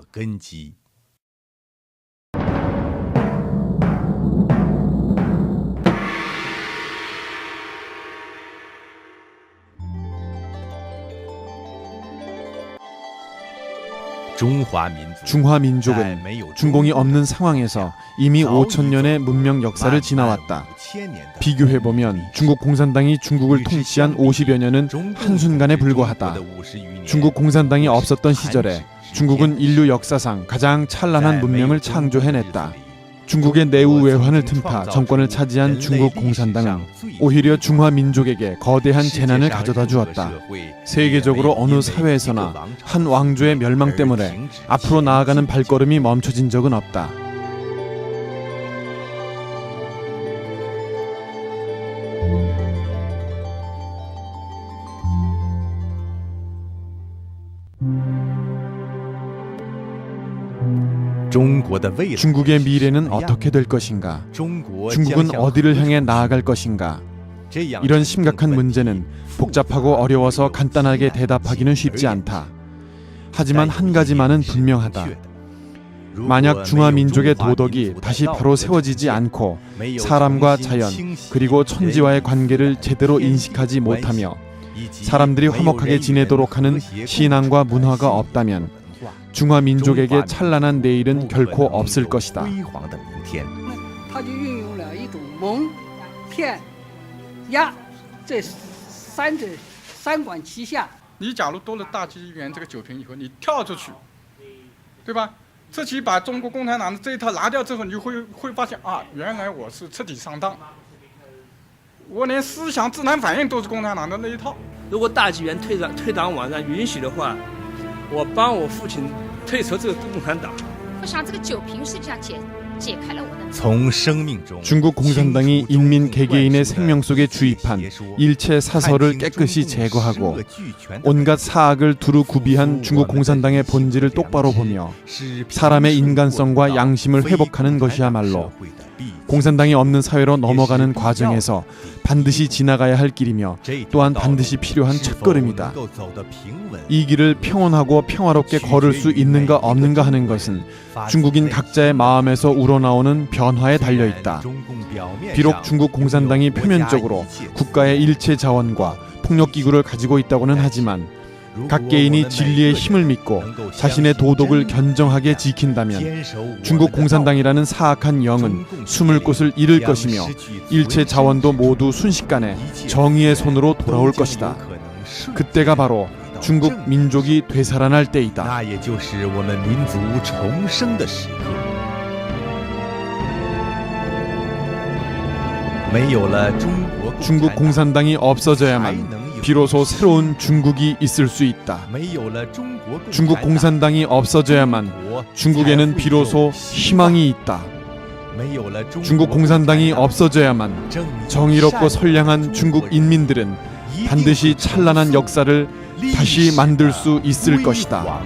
중화민족은 중공이 없는 상황에서 이미 5,000년의 문명 역사를 지나왔다. 비교해보면 중국 공산당이 중국을 통치한 50여 년은 한순간에 불과하다. 중국 공산당이 없었던 시절에 중국은 인류 역사상 가장 찬란한 문명을 창조해냈다. 중국의 내후 외환을 틈타 정권을 차지한 중국 공산당은 오히려 중화민족에게 거대한 재난을 가져다 주었다. 세계적으로 어느 사회에서나 한 왕조의 멸망 때문에 앞으로 나아가는 발걸음이 멈춰진 적은 없다. 중국의 미래는 어떻게 될 것인가? 중국은 어디를 향해 나아갈 것인가? 이런 심각한 문제는 복잡하고 어려워서 간단하게 대답하기는 쉽지 않다. 하지만 한 가지만은 분명하다. 만약 중화민족의 도덕이 다시 바로 세워지지 않고 사람과 자연 그리고 천지와의 관계를 제대로 인식하지 못하며 사람들이 화목하게 지내도록 하는 신앙과 문화가 없다면 중화민족에게 찬란한 내일은 결코 없을 것이다. 他就运用了一种蒙、骗、压这三管齐下。你假如夺了大纪元这个酒瓶以后，你跳出去，对吧？自己把中国共产党的这一套拿掉之后，你就会发现啊，原来我是彻底上当，我连思想自然反应都是共产党的那一套。如果大纪元退党网站允许的话，我帮我父亲退出这个共产党。我想这个酒瓶实际上解开了我的。 중국 공산당이 인민 개개인의 생명 속에 주입한 일체 사설을 깨끗이 제거하고 온갖 사악을 두루 구비한 중국 공산당의 본질을 똑바로 보며 사람의 인간성과 양심을 회복하는 것이야말로 공산당이 없는 사회로 넘어가는 과정에서 반드시 지나가야 할 길이며 또한 반드시 필요한 첫걸음이다. 이 길을 평온하고 평화롭게 걸을 수 있는가 없는가 하는 것은 중국인 각자의 마음에서 우러나오는 변화에 달려있다. 비록 중국 공산당이 표면적으로 국가의 일체 자원과 폭력기구를 가지고 있다고는 하지만 각 개인이 진리의 힘을 믿고 자신의 도덕을 견정하게 지킨다면 중국 공산당이라는 사악한 영은 숨을 곳을 잃을 것이며 일체 자원도 모두 순식간에 정의의 손으로 돌아올 것이다. 그때가 바로 중국 민족이 되살아날 때이다. 중국 공산당이 없어져야만 비로소 새로운 중국이 있을 수 있다. 중국 공산당이 없어져야만 중국에는 비로소 희망이 있다. 중국 공산당이 없어져야만 정의롭고 선량한 중국 인민들은 반드시 찬란한 역사를 다시 만들 수 있을 것이다.